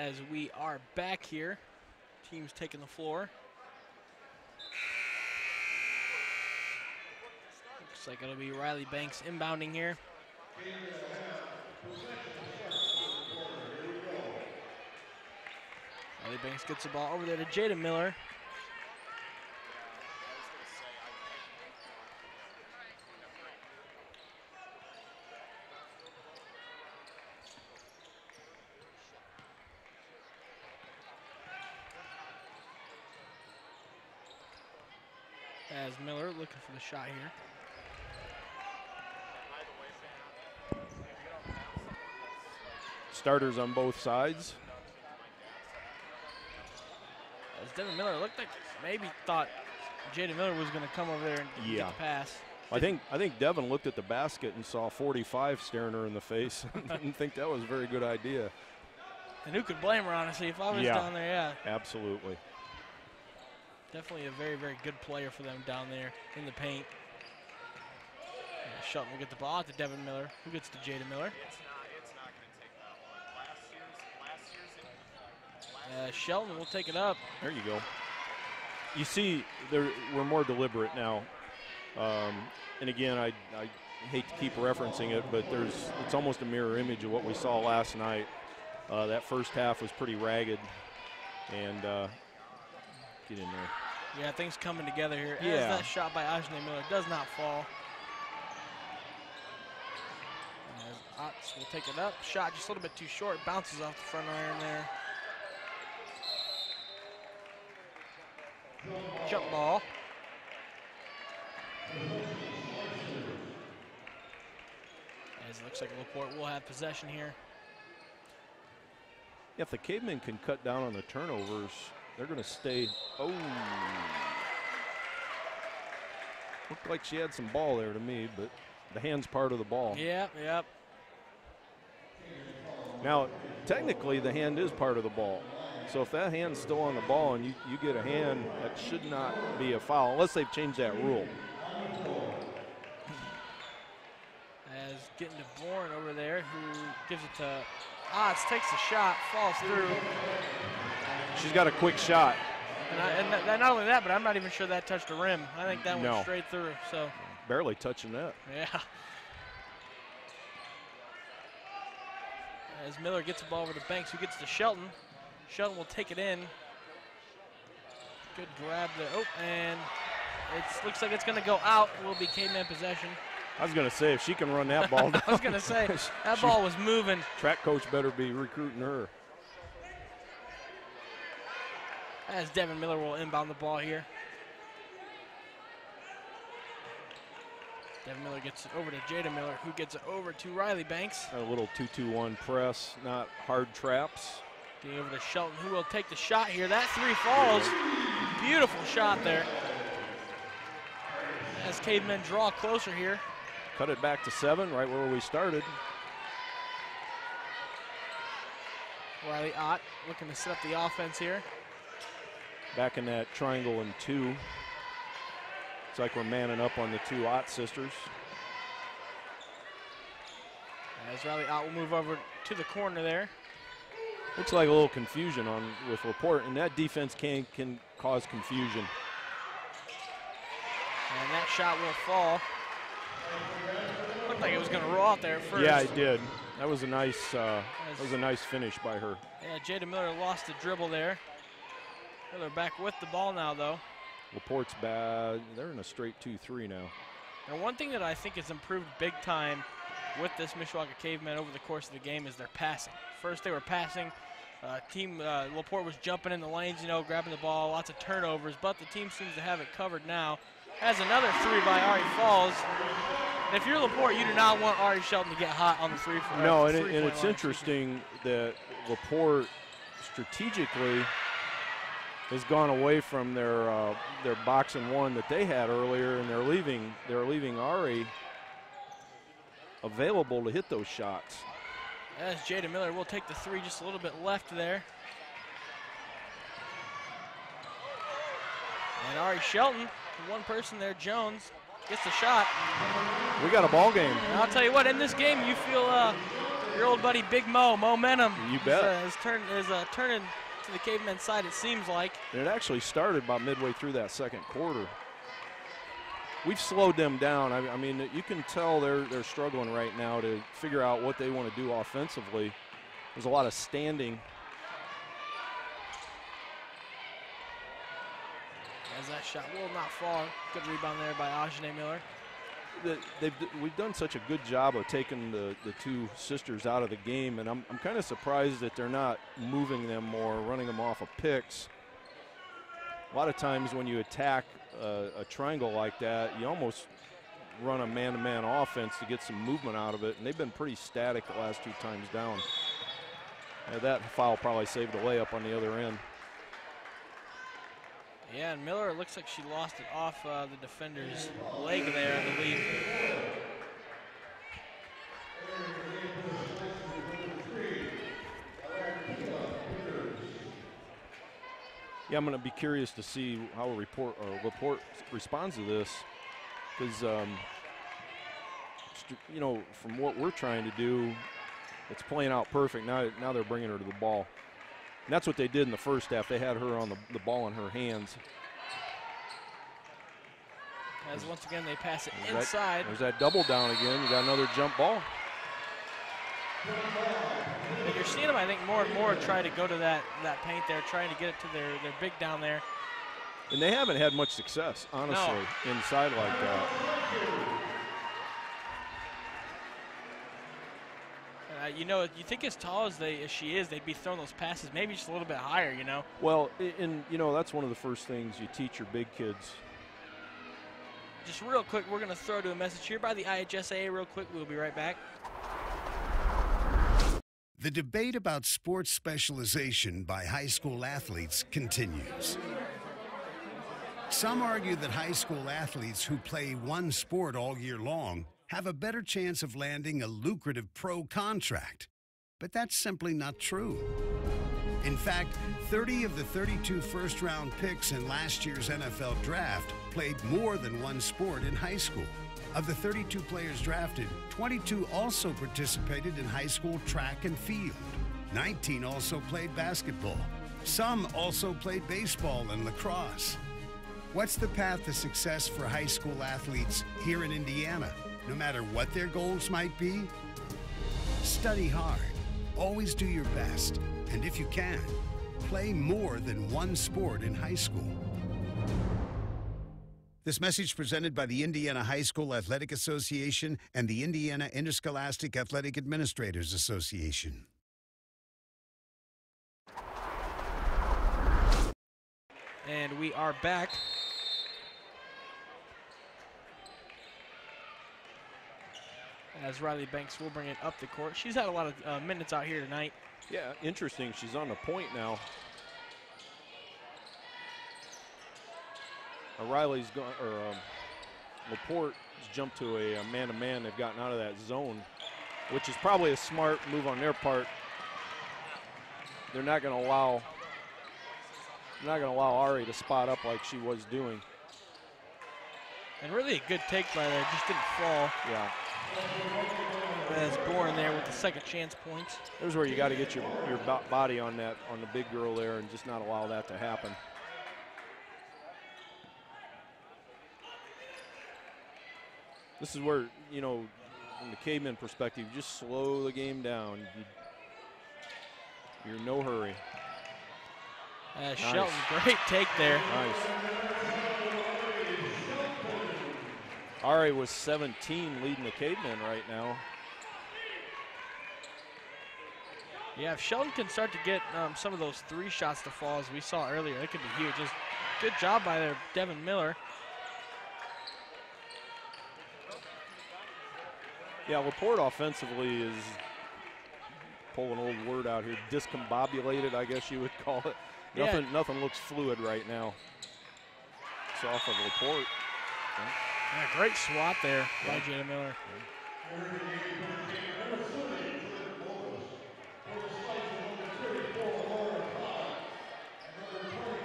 as we are back here. Teams taking the floor. Looks like it'll be Riley Banks inbounding here. Riley Banks gets the ball over there to Jada Miller. As Miller looking for the shot here. Starters on both sides. As Devin Miller looked like maybe thought Jada Miller was going to come over there and get the pass. I think Devin looked at the basket and saw 45 staring her in the face. Didn't think that was a very good idea. And who could blame her, honestly? If I was down there, yeah. Absolutely. Definitely a very, very good player for them down there in the paint. Shelton will get the ball out to Devin Miller, who gets to Jada Miller. It's not going to take that long. Shelton will take it up. There you go. You see, we're more deliberate now. And again, I hate to keep referencing it, but it's almost a mirror image of what we saw last night. That first half was pretty ragged. And get in there. Yeah, things coming together here. Yeah. As that shot by Ajane Miller does not fall. As Otts will take it up. Shot just a little bit too short. Bounces off the front iron there. Jump ball. As it looks like LaPorte will have possession here. If the Cavemen can cut down on the turnovers, they're going to stay. Oh. Looked like she had some ball there to me, but the hand's part of the ball. Yep. Now, technically, the hand is part of the ball. So if that hand's still on the ball and you get a hand, that should not be a foul, unless they've changed that rule. As getting to Bourne over there, who gives it to Otts, takes the shot, falls through. She's got a quick shot. And not only that, but I'm not even sure that touched the rim. I think that went straight through. So barely touching that. Yeah. As Miller gets the ball over to Banks, who gets to Shelton. Shelton will take it in. Good grab there. Oh, and it looks like it's going to go out. Will be Caveman possession. I was going to say, if she can run that ball down. I was going to say, that ball was moving. Track coach better be recruiting her. As Devin Miller will inbound the ball here. Devin Miller gets it over to Jada Miller, who gets it over to Riley Banks. A little 2-2-1 press, not hard traps. Getting over to Shelton, who will take the shot here. That three falls. Beautiful shot there. As Cavemen draw closer here. Cut it back to 7, right where we started. Riley Ott looking to set up the offense here. Back in that triangle and 2. It's like we're manning up on the 2 Ott sisters. As Riley Ott will move over to the corner there. Looks like a little confusion with LaPorte, and that defense can cause confusion. And that shot will fall. Looked like it was going to roll out there first. Yeah, it did. That was a nice finish by her. Yeah, Jada Miller lost the dribble there. Miller back with the ball now, though. LaPorte's bad. They're in a straight 2-3 now. And one thing that I think has improved big time with this Mishawaka Cavemen over the course of the game is their passing. First they were passing. LaPorte was jumping in the lanes, grabbing the ball, lots of turnovers, but the team seems to have it covered now. As another three by Ari falls. And if you're LaPorte, you do not want Ari Shelton to get hot on the three. No, and it's interesting that LaPorte strategically has gone away from their box and one that they had earlier, and they're leaving Ari available to hit those shots. As Jada Miller will take the three, just a little bit left there. And Ari Shelton, one person there, Jones, gets the shot. We got a ball game. And I'll tell you what, in this game, you feel Your old buddy Big Mo, Momentum. You bet. Is turning to the Cavemen's side, it seems like. It actually started about midway through that second quarter. We've slowed them down. I mean, you can tell they're struggling right now to figure out what they want to do offensively. There's a lot of standing. As that shot will not fall. Good rebound there by Ajane Miller. We've done such a good job of taking the two sisters out of the game, and I'm kind of surprised that they're not moving them more, running them off of picks. A lot of times when you attack a triangle like that, you almost run a man-to-man offense to get some movement out of it, and they've been pretty static the last two times down. That foul probably saved a layup on the other end. Yeah, and Miller, it looks like she lost it off the defender's leg there, I believe. Yeah, I'm going to be curious to see how LaPorte responds to this, because you know, from what we're trying to do, it's playing out perfect. Now they're bringing her to the ball. And that's what they did in the first half. They had her on the ball in her hands. As once again they pass it inside. There's that double down again. You got another jump ball. And you're seeing them, I think, more and more try to go to that paint there, trying to get it to their big down there. And they haven't had much success, honestly, inside like that. You know, you think as tall as she is, they'd be throwing those passes maybe just a little bit higher, you know? Well, and, you know, that's one of the first things you teach your big kids. Just real quick, we're going to throw to a message here by the IHSAA real quick. We'll be right back. The debate about sports specialization by high school athletes continues. Some argue that high school athletes who play one sport all year long have a better chance of landing a lucrative pro contract. But that's simply not true. In fact, 30 of the 32 first-round picks in last year's NFL draft played more than one sport in high school. Of the 32 players drafted, 22 also participated in high school track and field. 19 also played basketball. Some also played baseball and lacrosse. What's the path to success for high school athletes here in Indiana? No matter what their goals might be, study hard, always do your best, and if you can, play more than one sport in high school. This message presented by the Indiana High School Athletic Association and the Indiana Interscholastic Athletic Administrators Association. And we are back. As Riley Banks will bring it up the court. She's had a lot of minutes out here tonight. Yeah, interesting. She's on the point now. Riley's gone, or LaPorte's jumped to a man-to-man. They've gotten out of that zone, which is probably a smart move on their part. They're not going to allow Ari to spot up like she was doing. And really a good take by there, just didn't fall. Yeah. As Bourne there with the second chance points. There's where you got to get your body on the big girl there and just not allow that to happen. This is where, you know, from the Caveman perspective, you just slow the game down. You're in no hurry. Nice. Shelton, great take there. Nice. Ari was 17 leading the Cavemen right now. Yeah, if Shelton can start to get some of those three shots to fall as we saw earlier, it could be huge. Just good job by there, Devin Miller. Yeah, LaPorte offensively is, pull an old word out here, discombobulated, I guess you would call it. Yeah. Nothing looks fluid right now. It's off of LaPorte. Yeah, great swat there by Jada Miller.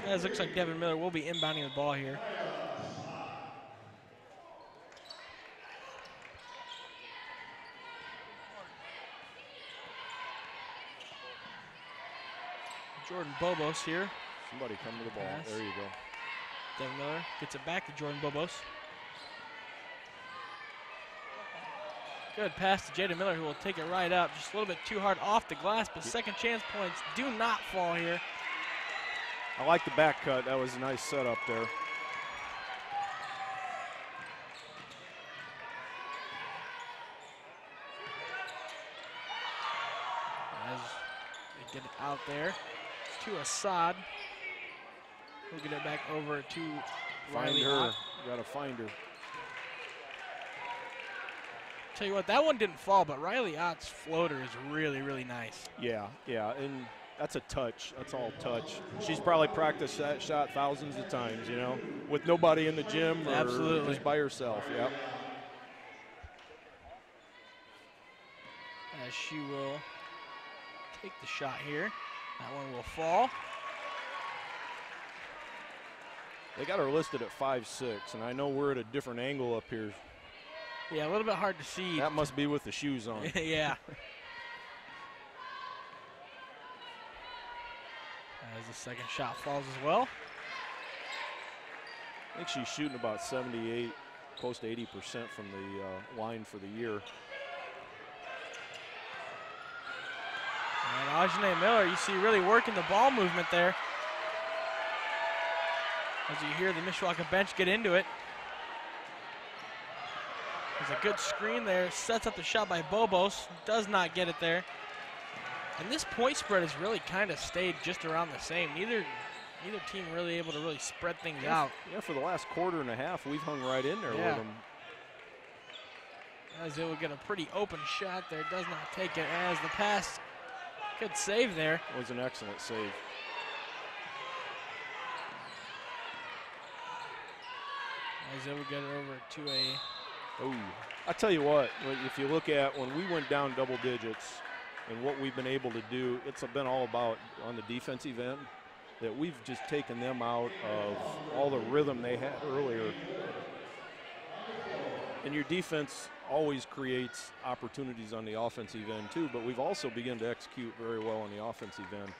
It looks like Devin Miller will be inbounding the ball here. Jordan Bobos here. Somebody come to the ball. Pass. There you go. Devin Miller gets it back to Jordan Bobos. Good pass to Jaden Miller, who will take it right up. Just a little bit too hard off the glass, but second chance points do not fall here. I like the back cut. That was a nice setup there. As they get it out there to Assad. We'll get it back over to Find Riley her. Ott. Got to find her. Tell you what, that one didn't fall, but Riley Ott's floater is really, really nice. Yeah, and that's a touch. That's all touch. She's probably practiced that shot thousands of times, you know, with nobody in the gym or Absolutely. just by herself. Yep. As she will take the shot here. That one will fall. They got her listed at 5'6", and I know we're at a different angle up here. Yeah, a little bit hard to see. That must be with the shoes on. Yeah. As the second shot falls as well. I think she's shooting about 78, close to 80% from the line for the year. And Ajane Miller, you see really working the ball movement there. As you hear the Mishawaka bench get into it. There's a good screen there, sets up the shot by Bobos, does not get it there. And this point spread has really kind of stayed just around the same. Neither team really able to really spread things out. Yeah, for the last quarter and a half, we've hung right in there with them. As it will get a pretty open shot there, does not take it as the pass. Good save there. It was an excellent save. As it will get it over to a... Oh, I tell you what, if you look at when we went down double digits and what we've been able to do, it's been all about on the defensive end that we've just taken them out of all the rhythm they had earlier. And your defense always creates opportunities on the offensive end too, but we've also begun to execute very well on the offensive end.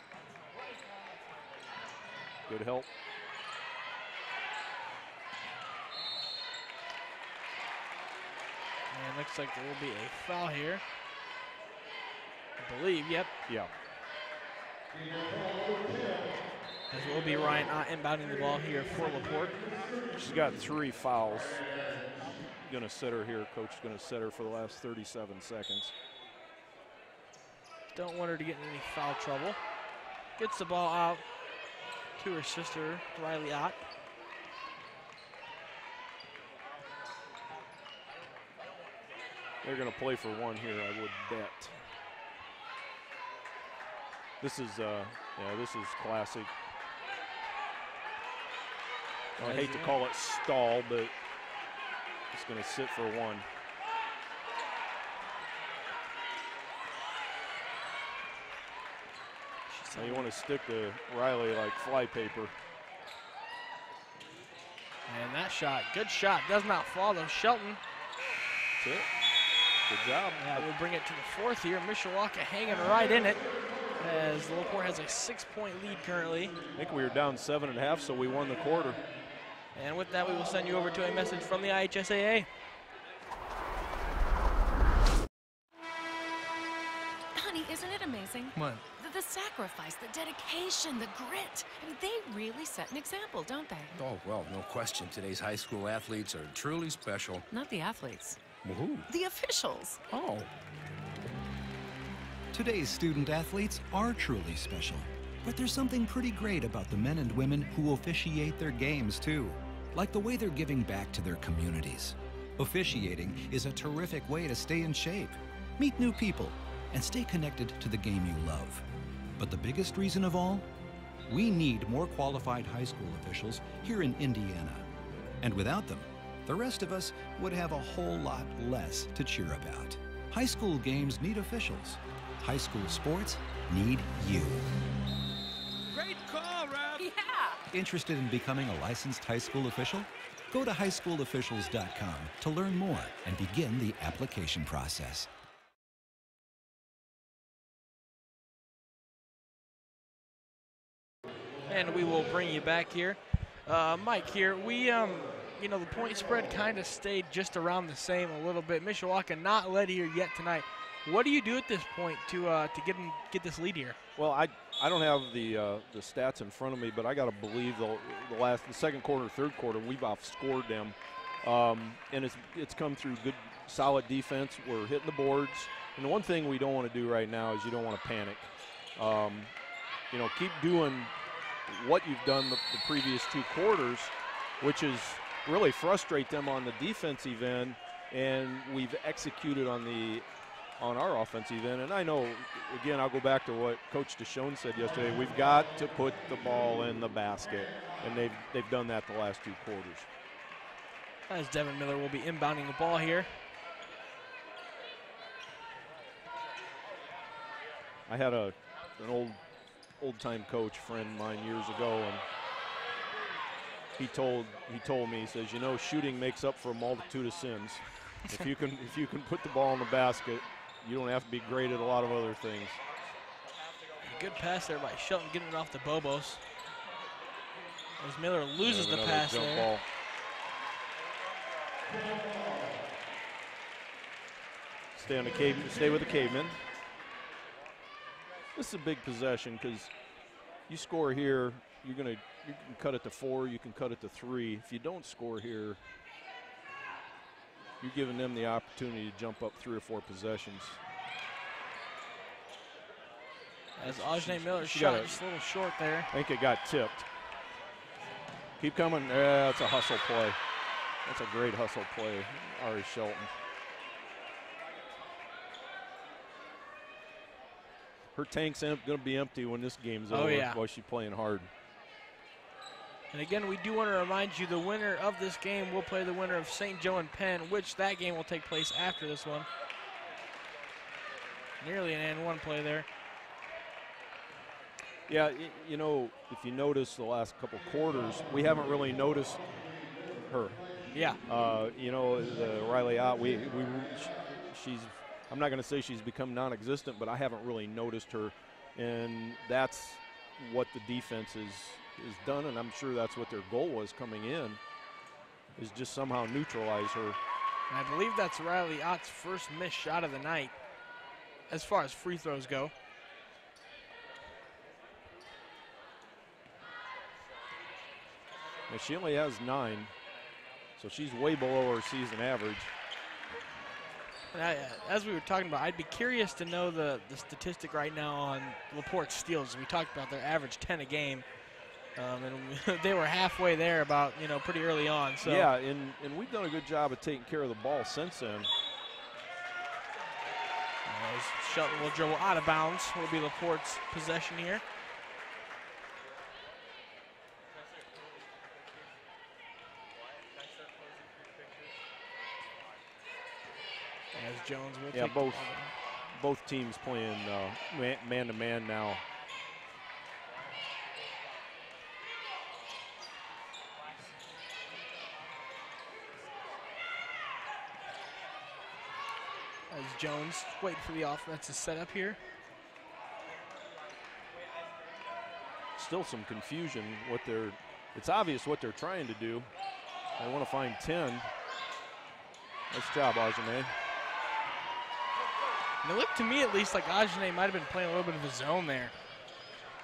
Good help. And looks like there will be a foul here. I believe, yep. Yeah. As it will be Ryan Ott inbounding the ball here for LaPorte. She's got 3 fouls. Going to sit her here. Coach is going to sit her for the last 37 seconds. Don't want her to get in any foul trouble. Gets the ball out to her sister, Riley Ott. They're going to play for one here, I would bet. This is, this is classic. I hate to call it stall, but it's going to sit for one. Now you want to stick to Riley like flypaper. And that shot, good shot, does not fall though. Shelton. That's it. Good job. Yeah, we'll bring it to the fourth here. Mishawaka hanging right in it as LaPorte has a 6-point lead currently. I think we were down 7.5, so we won the quarter. And with that, we will send you over to a message from the IHSAA. Honey, isn't it amazing? What? The sacrifice, the dedication, the grit. I mean, they really set an example, don't they? Oh, well, no question. Today's high school athletes are truly special. Not the athletes. Well, who? The officials. Oh. Today's student athletes are truly special. But there's something pretty great about the men and women who officiate their games, too. Like the way they're giving back to their communities. Officiating is a terrific way to stay in shape, meet new people, and stay connected to the game you love. But the biggest reason of all? We need more qualified high school officials here in Indiana. And without them, the rest of us would have a whole lot less to cheer about. High school games need officials. High school sports need you. Great call, Ralph! Yeah! Interested in becoming a licensed high school official? Go to highschoolofficials.com to learn more and begin the application process. And we will bring you back here. Mike here, we, you know, the point spread kind of stayed just around the same a little bit. Mishawaka not led here yet tonight. What do you do at this point to get this lead here? Well, I don't have the stats in front of me, but I got to believe the second quarter, third quarter, we've outscored them, and it's come through good, solid defense. We're hitting the boards, and the one thing we don't want to do right now is you don't want to panic. You know, keep doing what you've done the previous 2 quarters, which is really frustrate them on the defensive end, and we've executed on our offensive end. And I know, again, I'll go back to what Coach Deshawn said yesterday. We've got to put the ball in the basket, and they've done that the last 2 quarters. As Devin Miller will be inbounding the ball here. I had an old-time coach friend of mine years ago, and he told me, he says, you know, shooting makes up for a multitude of sins. If you can put the ball in the basket, you don't have to be great at a lot of other things. Good pass there by Shelton, getting it off the Bobos. As Miller loses the pass jump there. Ball. Stay with the Cavemen. This is a big possession because you score here, you can cut it to 4, you can cut it to 3. If you don't score here, you're giving them the opportunity to jump up 3 or 4 possessions. As Ajane Miller's shot just a little short there. I think it got tipped. Keep coming. That's a hustle play. That's a great hustle play, Ari Shelton. Her tank's going to be empty when this game's over. Yeah. While she's playing hard. And again, we do want to remind you the winner of this game will play the winner of St. Joe and Penn, which that game will take place after this one. Nearly an and 1 play there. Yeah, you know, if you notice the last couple quarters, we haven't really noticed her. Yeah. You know, the Riley out, she's, I'm not going to say she's become non-existent, but I haven't really noticed her. And that's what the defense is done, and I'm sure that's what their goal was coming in, is just somehow neutralize her. And I believe that's Riley Ott's first missed shot of the night as far as free throws go. And she only has 9, so she's way below her season average. And as we were talking about, I'd be curious to know the statistic right now on LaPorte steals. We talked about their average 10 a game. And they were halfway there about, you know, pretty early on. So yeah, and we've done a good job of taking care of the ball since then. Shelton will dribble out of bounds. Will be LaPorte's possession here. As Jones will take both teams playing man-to-man now. As Jones waiting for the offense to set up here. Still some confusion. It's obvious what they're trying to do. They want to find 10. Nice job, Ajane. And it looked to me at least like Ajane might have been playing a little bit of a zone there.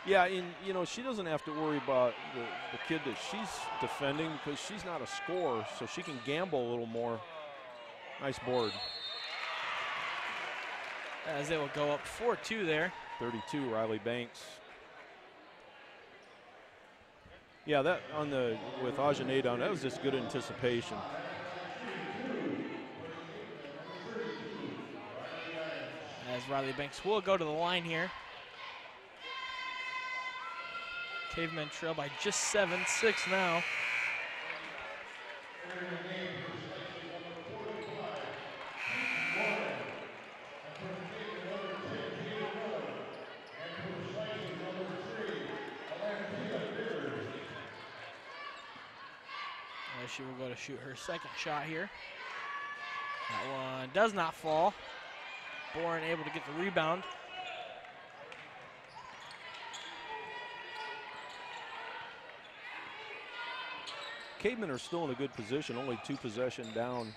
Yeah, and you know, she doesn't have to worry about the kid that she's defending because she's not a scorer, so she can gamble a little more. Nice board. As they will go up 4-2 there. 32, Riley Banks. Yeah, that with Ajane down, that was just good anticipation. As Riley Banks will go to the line here. Cavemen trail by just 7, 6 now. As she will go to shoot her second shot here. That one does not fall. Boren able to get the rebound. Cavemen are still in a good position, only 2 possession down.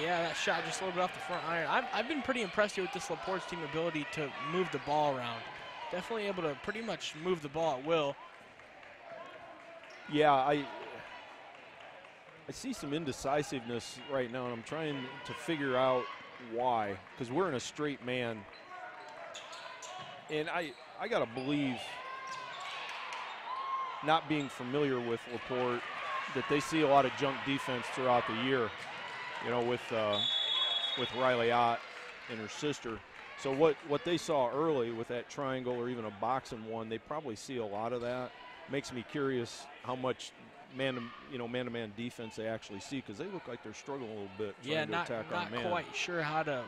Yeah, that shot just a little bit off the front iron. I've been pretty impressed here with this LaPorte's team ability to move the ball around. Definitely able to pretty much move the ball at will. Yeah, I see some indecisiveness right now, and I'm trying to figure out why, because we're in a straight man. And I got to believe, not being familiar with LaPorte, that they see a lot of junk defense throughout the year, you know, with Riley Ott and her sister. So what they saw early with that triangle or even a boxing one, they probably see a lot of that. Makes me curious how much man-to-man defense they actually see, because they look like they're struggling a little bit trying to attack our man. Not quite sure how to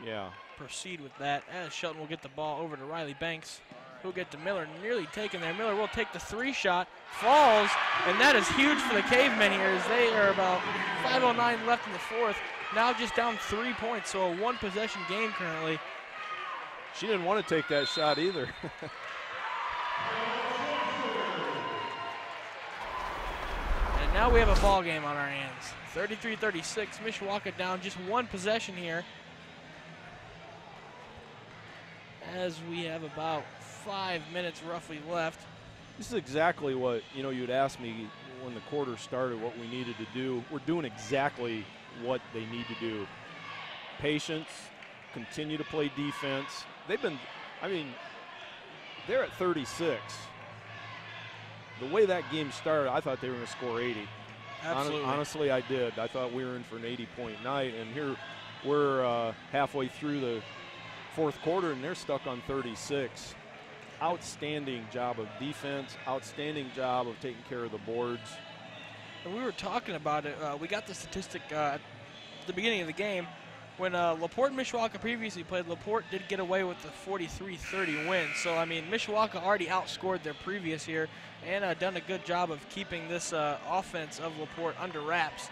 proceed with that. As Shelton will get the ball over to Riley Banks, who'll get to Miller, nearly taken there. Miller will take the 3-shot, falls, and that is huge for the Cavemen here, as they are about 5:09 left in the fourth. Now just down 3 points, so a 1-possession game currently. She didn't want to take that shot either. And now we have a ball game on our hands. 33-36, Mishawaka down just 1 possession here, as we have about 5 minutes roughly left. This is exactly what, you'd ask me when the quarter started what we needed to do. We're doing exactly what they need to do. Patience, continue to play defense. They're at 36. The way that game started, I thought they were going to score 80. Absolutely. Honestly, I did. I thought we were in for an 80-point night, and here we're halfway through the fourth quarter, and they're stuck on 36. Outstanding job of defense, outstanding job of taking care of the boards. And we were talking about it. We got the statistic at the beginning of the game. When LaPorte and Mishawaka previously played, LaPorte did get away with the 43-30 win. So, I mean, Mishawaka already outscored their previous year and done a good job of keeping this offense of LaPorte under wraps.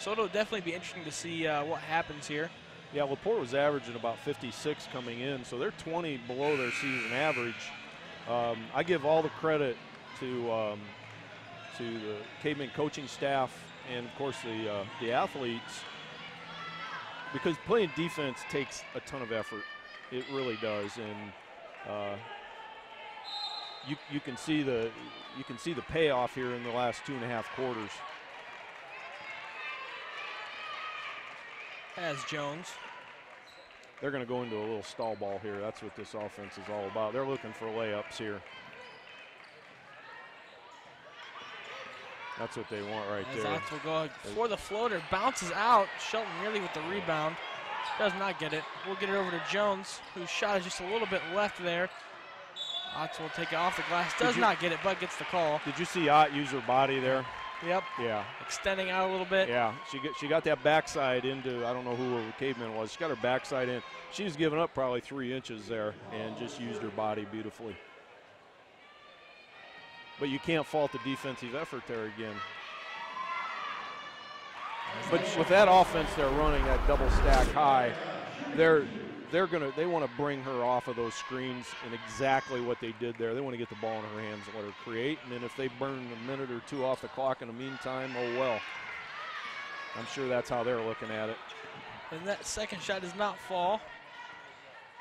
So it'll definitely be interesting to see what happens here. Yeah, LaPorte was averaging about 56 coming in, so they're 20 below their season average. I give all the credit to the Caveman coaching staff and, of course, the athletes, because playing defense takes a ton of effort. It really does, and you can see the payoff here in the last 2.5 quarters. As Jones. They're going to go into a little stall ball here. That's what this offense is all about. They're looking for layups here. That's what they want right there. As will go for the floater, bounces out. Shelton nearly with the rebound. Does not get it. We'll get it over to Jones, whose shot is just a little bit left there. Otts will take it off the glass. Does not get it, but gets the call. Did you see Ott use her body there? Yep. Yeah. Extending out a little bit. Yeah. She got that backside into, I don't know who the Caveman was. She got her backside in. She was giving up probably 3 inches there and just used her body beautifully. But you can't fault the defensive effort there again. But with that offense they're running, that double stack high, they want to bring her off of those screens, and exactly what they did there. They want to get the ball in her hands and let her create, and then if they burn a minute or 2 off the clock in the meantime, oh well. I'm sure that's how they're looking at it. And that second shot does not fall.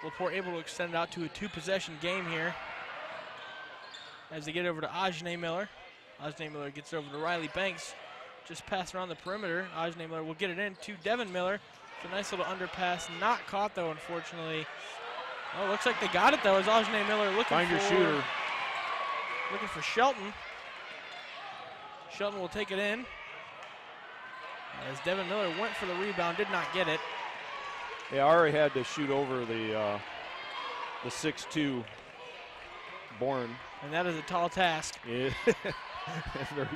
LaPorte able to extend it out to a 2-possession game here, as they get over to Ajane Miller. Ajane Miller gets over to Riley Banks. Just pass around the perimeter. Ajane Miller will get it in to Devin Miller. It's a nice little underpass. Not caught, though, unfortunately. Oh, looks like they got it, though, as Ajane Miller looking Find your shooter. Looking for Shelton. Shelton will take it in, as Devin Miller went for the rebound, did not get it. Yeah, Ari had to shoot over the 6'2" Bourne. And that is a tall task. Yeah.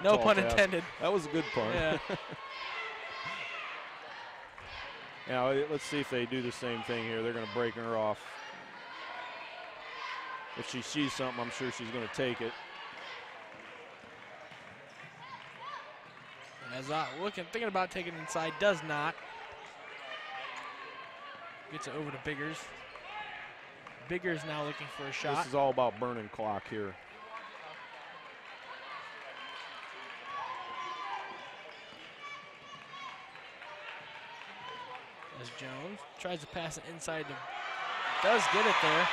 No pun intended. That was a good pun. Yeah. Now, let's see if they do the same thing here. They're going to break her off. If she sees something, I'm sure she's going to take it. As thinking about taking it inside, does not. Gets it over to Biggers. Biggers now looking for a shot. This is all about burning clock here. As Jones tries to pass it inside, does get it there.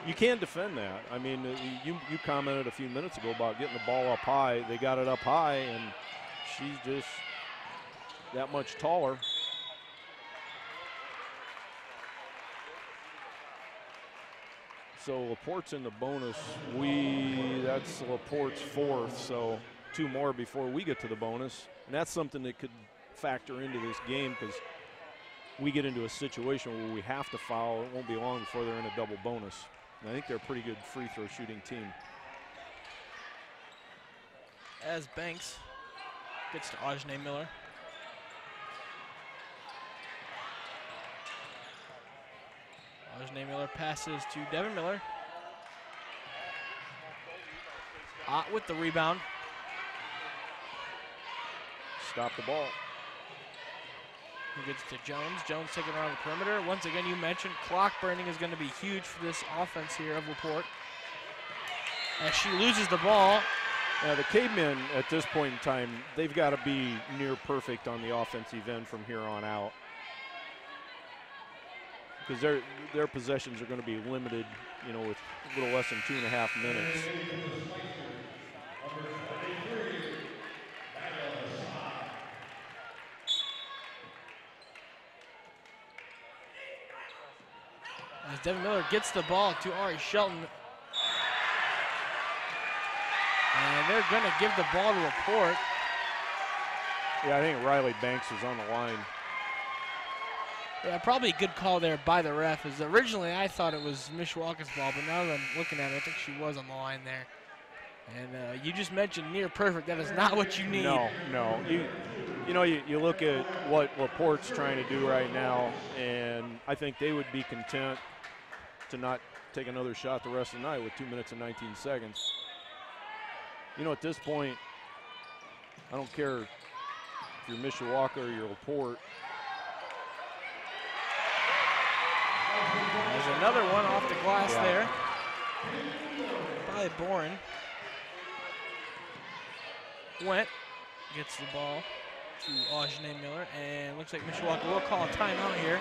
You can't defend that. I mean, you commented a few minutes ago about getting the ball up high. They got it up high, and she's just that much taller. So LaPorte's in the bonus. That's LaPorte's 4th, so 2 more before we get to the bonus. And that's something that could factor into this game, because we get into a situation where we have to foul. It won't be long before they're in a double bonus. And I think they're a pretty good free throw shooting team. As Banks gets to Ajane Miller. Ajane Miller passes to Devin Miller. Ott with the rebound. Stop the ball. He gets to Jones. Jones taking around the perimeter. Once again, you mentioned clock burning is going to be huge for this offense here of LaPorte. As she loses the ball. Yeah, the Cavemen at this point in time, they've got to be near perfect on the offensive end from here on out, because their possessions are going to be limited, with a little less than 2.5 minutes. As Devin Miller gets the ball to Ari Shelton. And they're going to give the ball to LaPorte. Yeah, I think Riley Banks was on the line. Yeah, probably a good call there by the ref. As originally I thought it was Mishawaka's ball, but now that I'm looking at it, I think she was on the line there. And you just mentioned near perfect. That is not what you need. No. You look at what LaPorte's trying to do right now, and I think they would be content to not take another shot the rest of the night with 2 minutes and 19 seconds. At this point, I don't care if you're Mishawaka or you're LaPorte. There's another one off the glass there. Probably Boren. Went, gets the ball to Ajane Miller, and looks like Mishawaka will call a timeout here.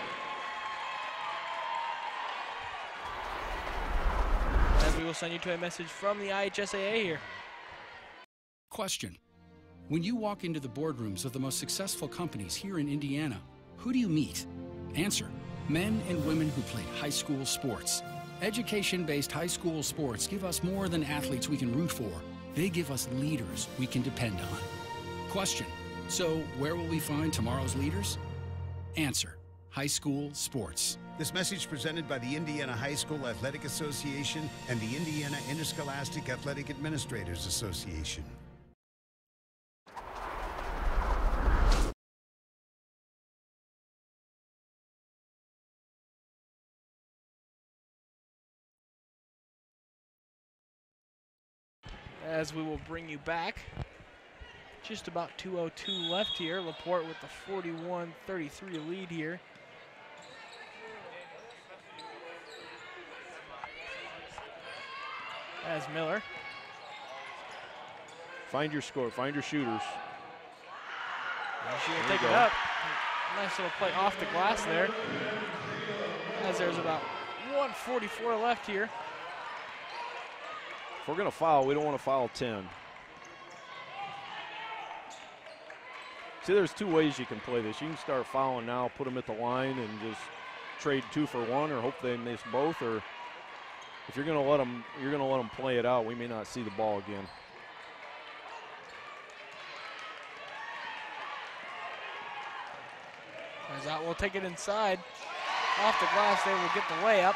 As we will send you to a message from the IHSAA here. Question. When you walk into the boardrooms of the most successful companies here in Indiana, who do you meet? Answer. Men and women who played high school sports. Education-based high school sports give us more than athletes we can root for. They give us leaders we can depend on. Question. So where will we find tomorrow's leaders? Answer. High school sports. This message presented by the Indiana High School Athletic Association and the Indiana Interscholastic Athletic Administrators Association. As we will bring you back. Just about 2:02 left here. LaPorte with the 41-33 lead here. As Miller. Find your score, find your shooters. And she will take it up. Nice little play off the glass there. As there's about 1:44 left here. If we're going to foul, we don't want to foul 10. See, there's 2 ways you can play this. You can start fouling now, put them at the line, and just trade 2 for 1, or hope they miss both. Or if you're going to let them, play it out. We may not see the ball again. As Ott will take it inside. Off the glass, they will get the layup.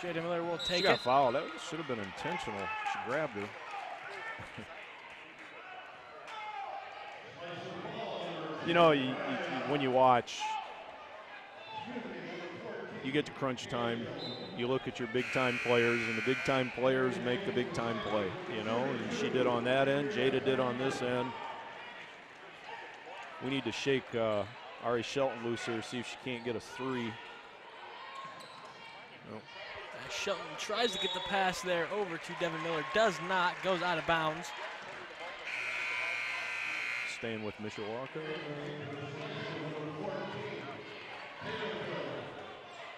Jada Miller will take she got fouled. That should have been intentional. She grabbed her. When you watch, you get to crunch time. You look at your big-time players, and the big-time players make the big-time play, and she did on that end. Jada did on this end. We need to shake Ari Shelton loose here, see if she can't get a 3. Nope. Shelton tries to get the pass there over to Devin Miller. Does not. Goes out of bounds. Staying with Mishawaka.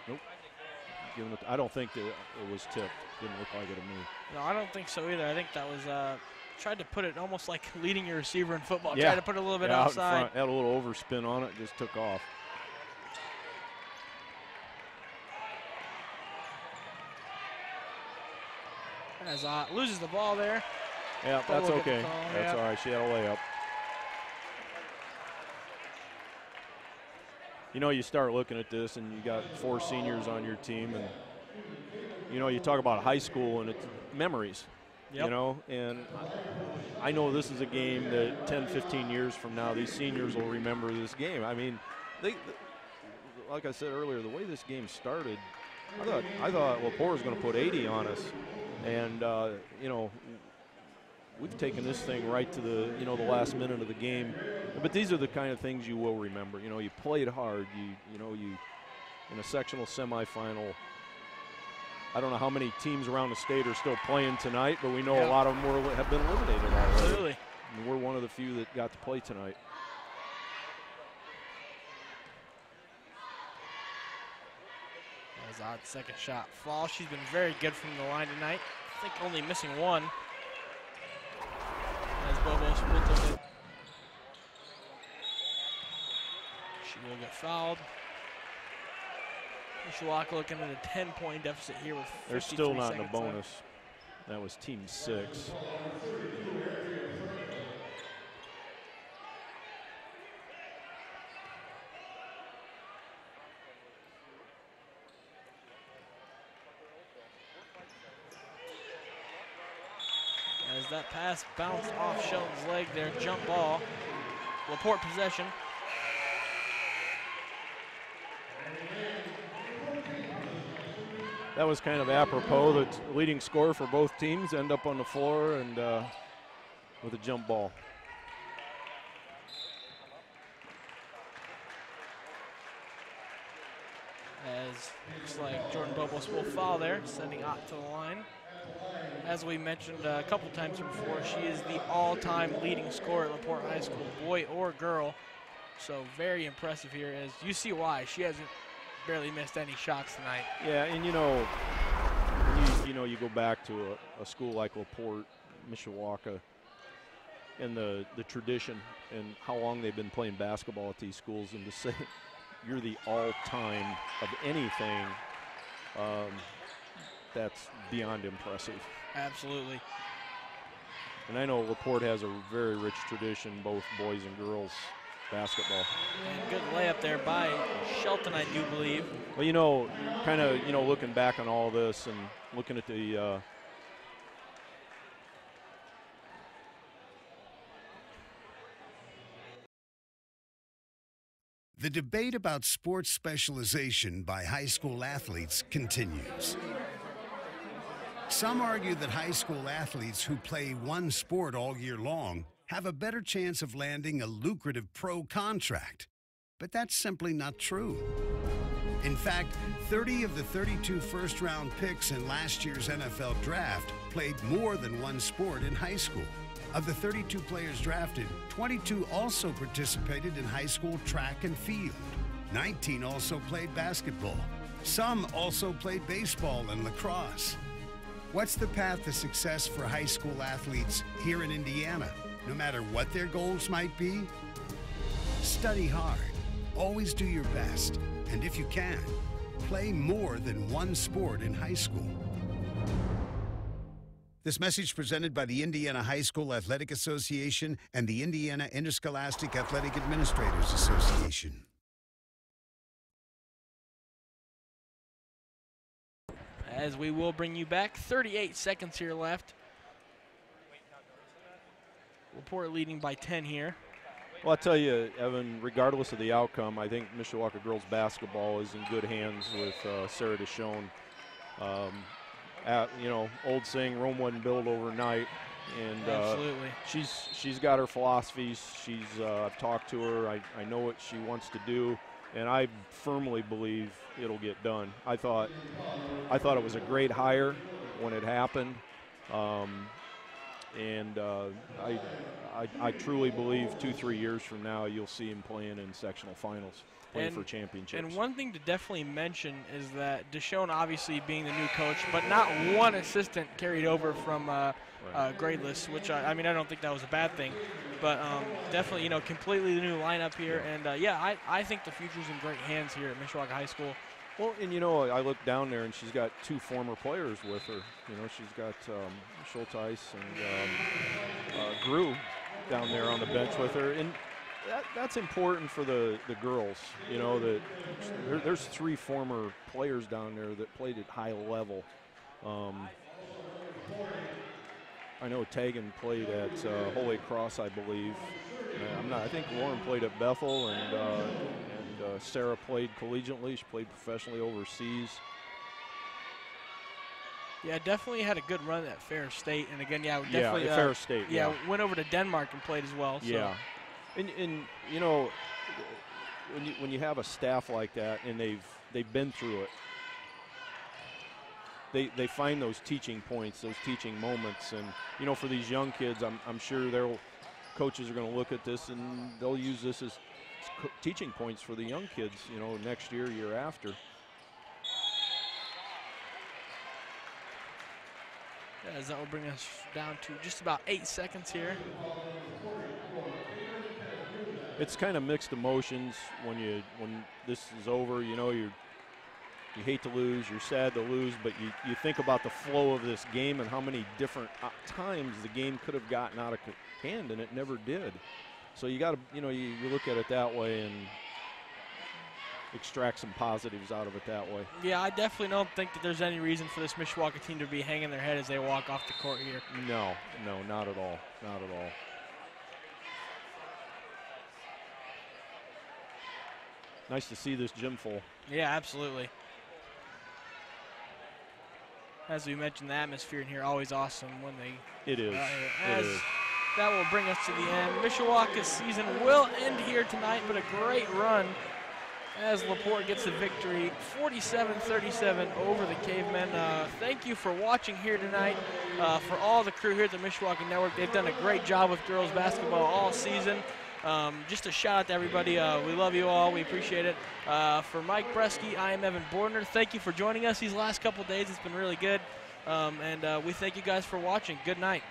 Nope. Giving it, I don't think that it was tipped. Didn't look like it to me. No, I don't think so either. I think that was tried to put it almost like leading your receiver in football. Yeah. Tried to put it a little bit out outside. in front, had a little overspin on it, just took off. As loses the ball there. Yeah, that's okay. That's all right. She had a layup. You know, you start looking at this, and you got 4 seniors on your team, and you know, you talk about high school, and it's memories. Yep. You know, and I know this is a game that 10, 15 years from now, these seniors will remember this game. I mean, like I said earlier, the way this game started, I thought LaPorte was going to put 80 on us. And, you know, we've taken this thing right to the, you know, the last minute of the game. But these are the kind of things you will remember. You know, you played hard. You know, in a sectional semifinal, I don't know how many teams around the state are still playing tonight, but we know a lot of them have been eliminated already. Absolutely. And we're one of the few that got to play tonight. That was odd second shot fall. She's been very good from the line tonight. I think only missing one. As Bobo's pulled it. She will get fouled. Mishawaka looking at a 10-point deficit here with 53 They're still not in a seconds bonus. left. That was team 6. As that pass bounced off Shelton's leg there, jump ball. LaPorte possession. That was kind of apropos. The leading scorer for both teams end up on the floor and with a jump ball. As looks like Jordan Bobos will foul there, sending Ott to the line. As we mentioned a couple times before, she is the all-time leading scorer at LaPorte High School, boy or girl. So very impressive here, as you see why. She hasn't barely missed any shots tonight. Yeah, and you know, you go back to a school like LaPorte, Mishawaka, and the tradition and how long they've been playing basketball at these schools, and to say you're the all-time of anything, that's beyond impressive. Absolutely. And I know LaPorte has a very rich tradition, both boys and girls basketball. And good layup there by Shelton, I do believe. Well, you know, kind of, you know, looking back on all this and looking at the The debate about sports specialization by high school athletes continues. Some argue that high school athletes who play one sport all year long have a better chance of landing a lucrative pro contract. But that's simply not true. In fact, 30 of the 32 first-round picks in last year's NFL draft played more than one sport in high school. Of the 32 players drafted, 22 also participated in high school track and field. 19 also played basketball. Some also played baseball and lacrosse. What's the path to success for high school athletes here in Indiana, no matter what their goals might be? Study hard, always do your best, and if you can, play more than one sport in high school. This message presented by the Indiana High School Athletic Association and the Indiana Interscholastic Athletic Administrators Association. As we will bring you back, 38 seconds here left. LaPorte leading by 10 here. Well, I'll tell you, Evan, regardless of the outcome, I think Mishawaka girls basketball is in good hands with Sarah DeShone. You know, old saying, Rome wasn't built overnight. And absolutely. She's got her philosophies. I've talked to her. I know what she wants to do. and I firmly believe it'll get done. I thought it was a great hire when it happened, and I truly believe 2-3 years from now you'll see him playing in sectional finals, playing for championships. And one thing to definitely mention is that Deshaun obviously being the new coach, but not one assistant carried over from gradeless, which I mean I don't think that was a bad thing, but definitely completely new lineup here, and I think the future's in great hands here at Mishawaka High School. Well, and I look down there and she's got 2 former players with her. She's got Schulteis and Grew down there on the bench with her, and that's important for the girls. That there's 3 former players down there that played at high level. I know Tegan played at Holy Cross, I believe. I think Lauren played at Bethel, and Sarah played collegiately. She played professionally overseas. Yeah, definitely had a good run at Fair State, and again, definitely Fair State. Yeah, went over to Denmark and played as well. So. Yeah, and when you have a staff like that and they've been through it, they find those teaching points, those teaching moments, and for these young kids, I'm sure coaches are going to look at this and they'll use this as teaching points for the young kids, next year after. As that will bring us down to just about 8 seconds here. It's kind of mixed emotions when this is over. You hate to lose, you're sad to lose, but you think about the flow of this game and how many different times the game could have gotten out of hand, and it never did. So you got to, you look at it that way and extract some positives out of it that way. Yeah, I definitely don't think that there's any reason for this Mishawaka team to be hanging their head as they walk off the court here. No, not at all. Not at all. Nice to see this gym full. Yeah, absolutely. As we mentioned, the atmosphere in here always awesome when they. It is. It is. That will bring us to the end. Mishawaka's season will end here tonight, but a great run as LaPorte gets the victory, 47-37 over the Cavemen. Thank you for watching here tonight. For all the crew here at the Mishawaka Network, they've done a great job with girls basketball all season. Just a shout out to everybody. We love you all. We appreciate it. For Mike Bresky, I am Evan Bordner. Thank you for joining us these last couple days. It's been really good. And we thank you guys for watching. Good night.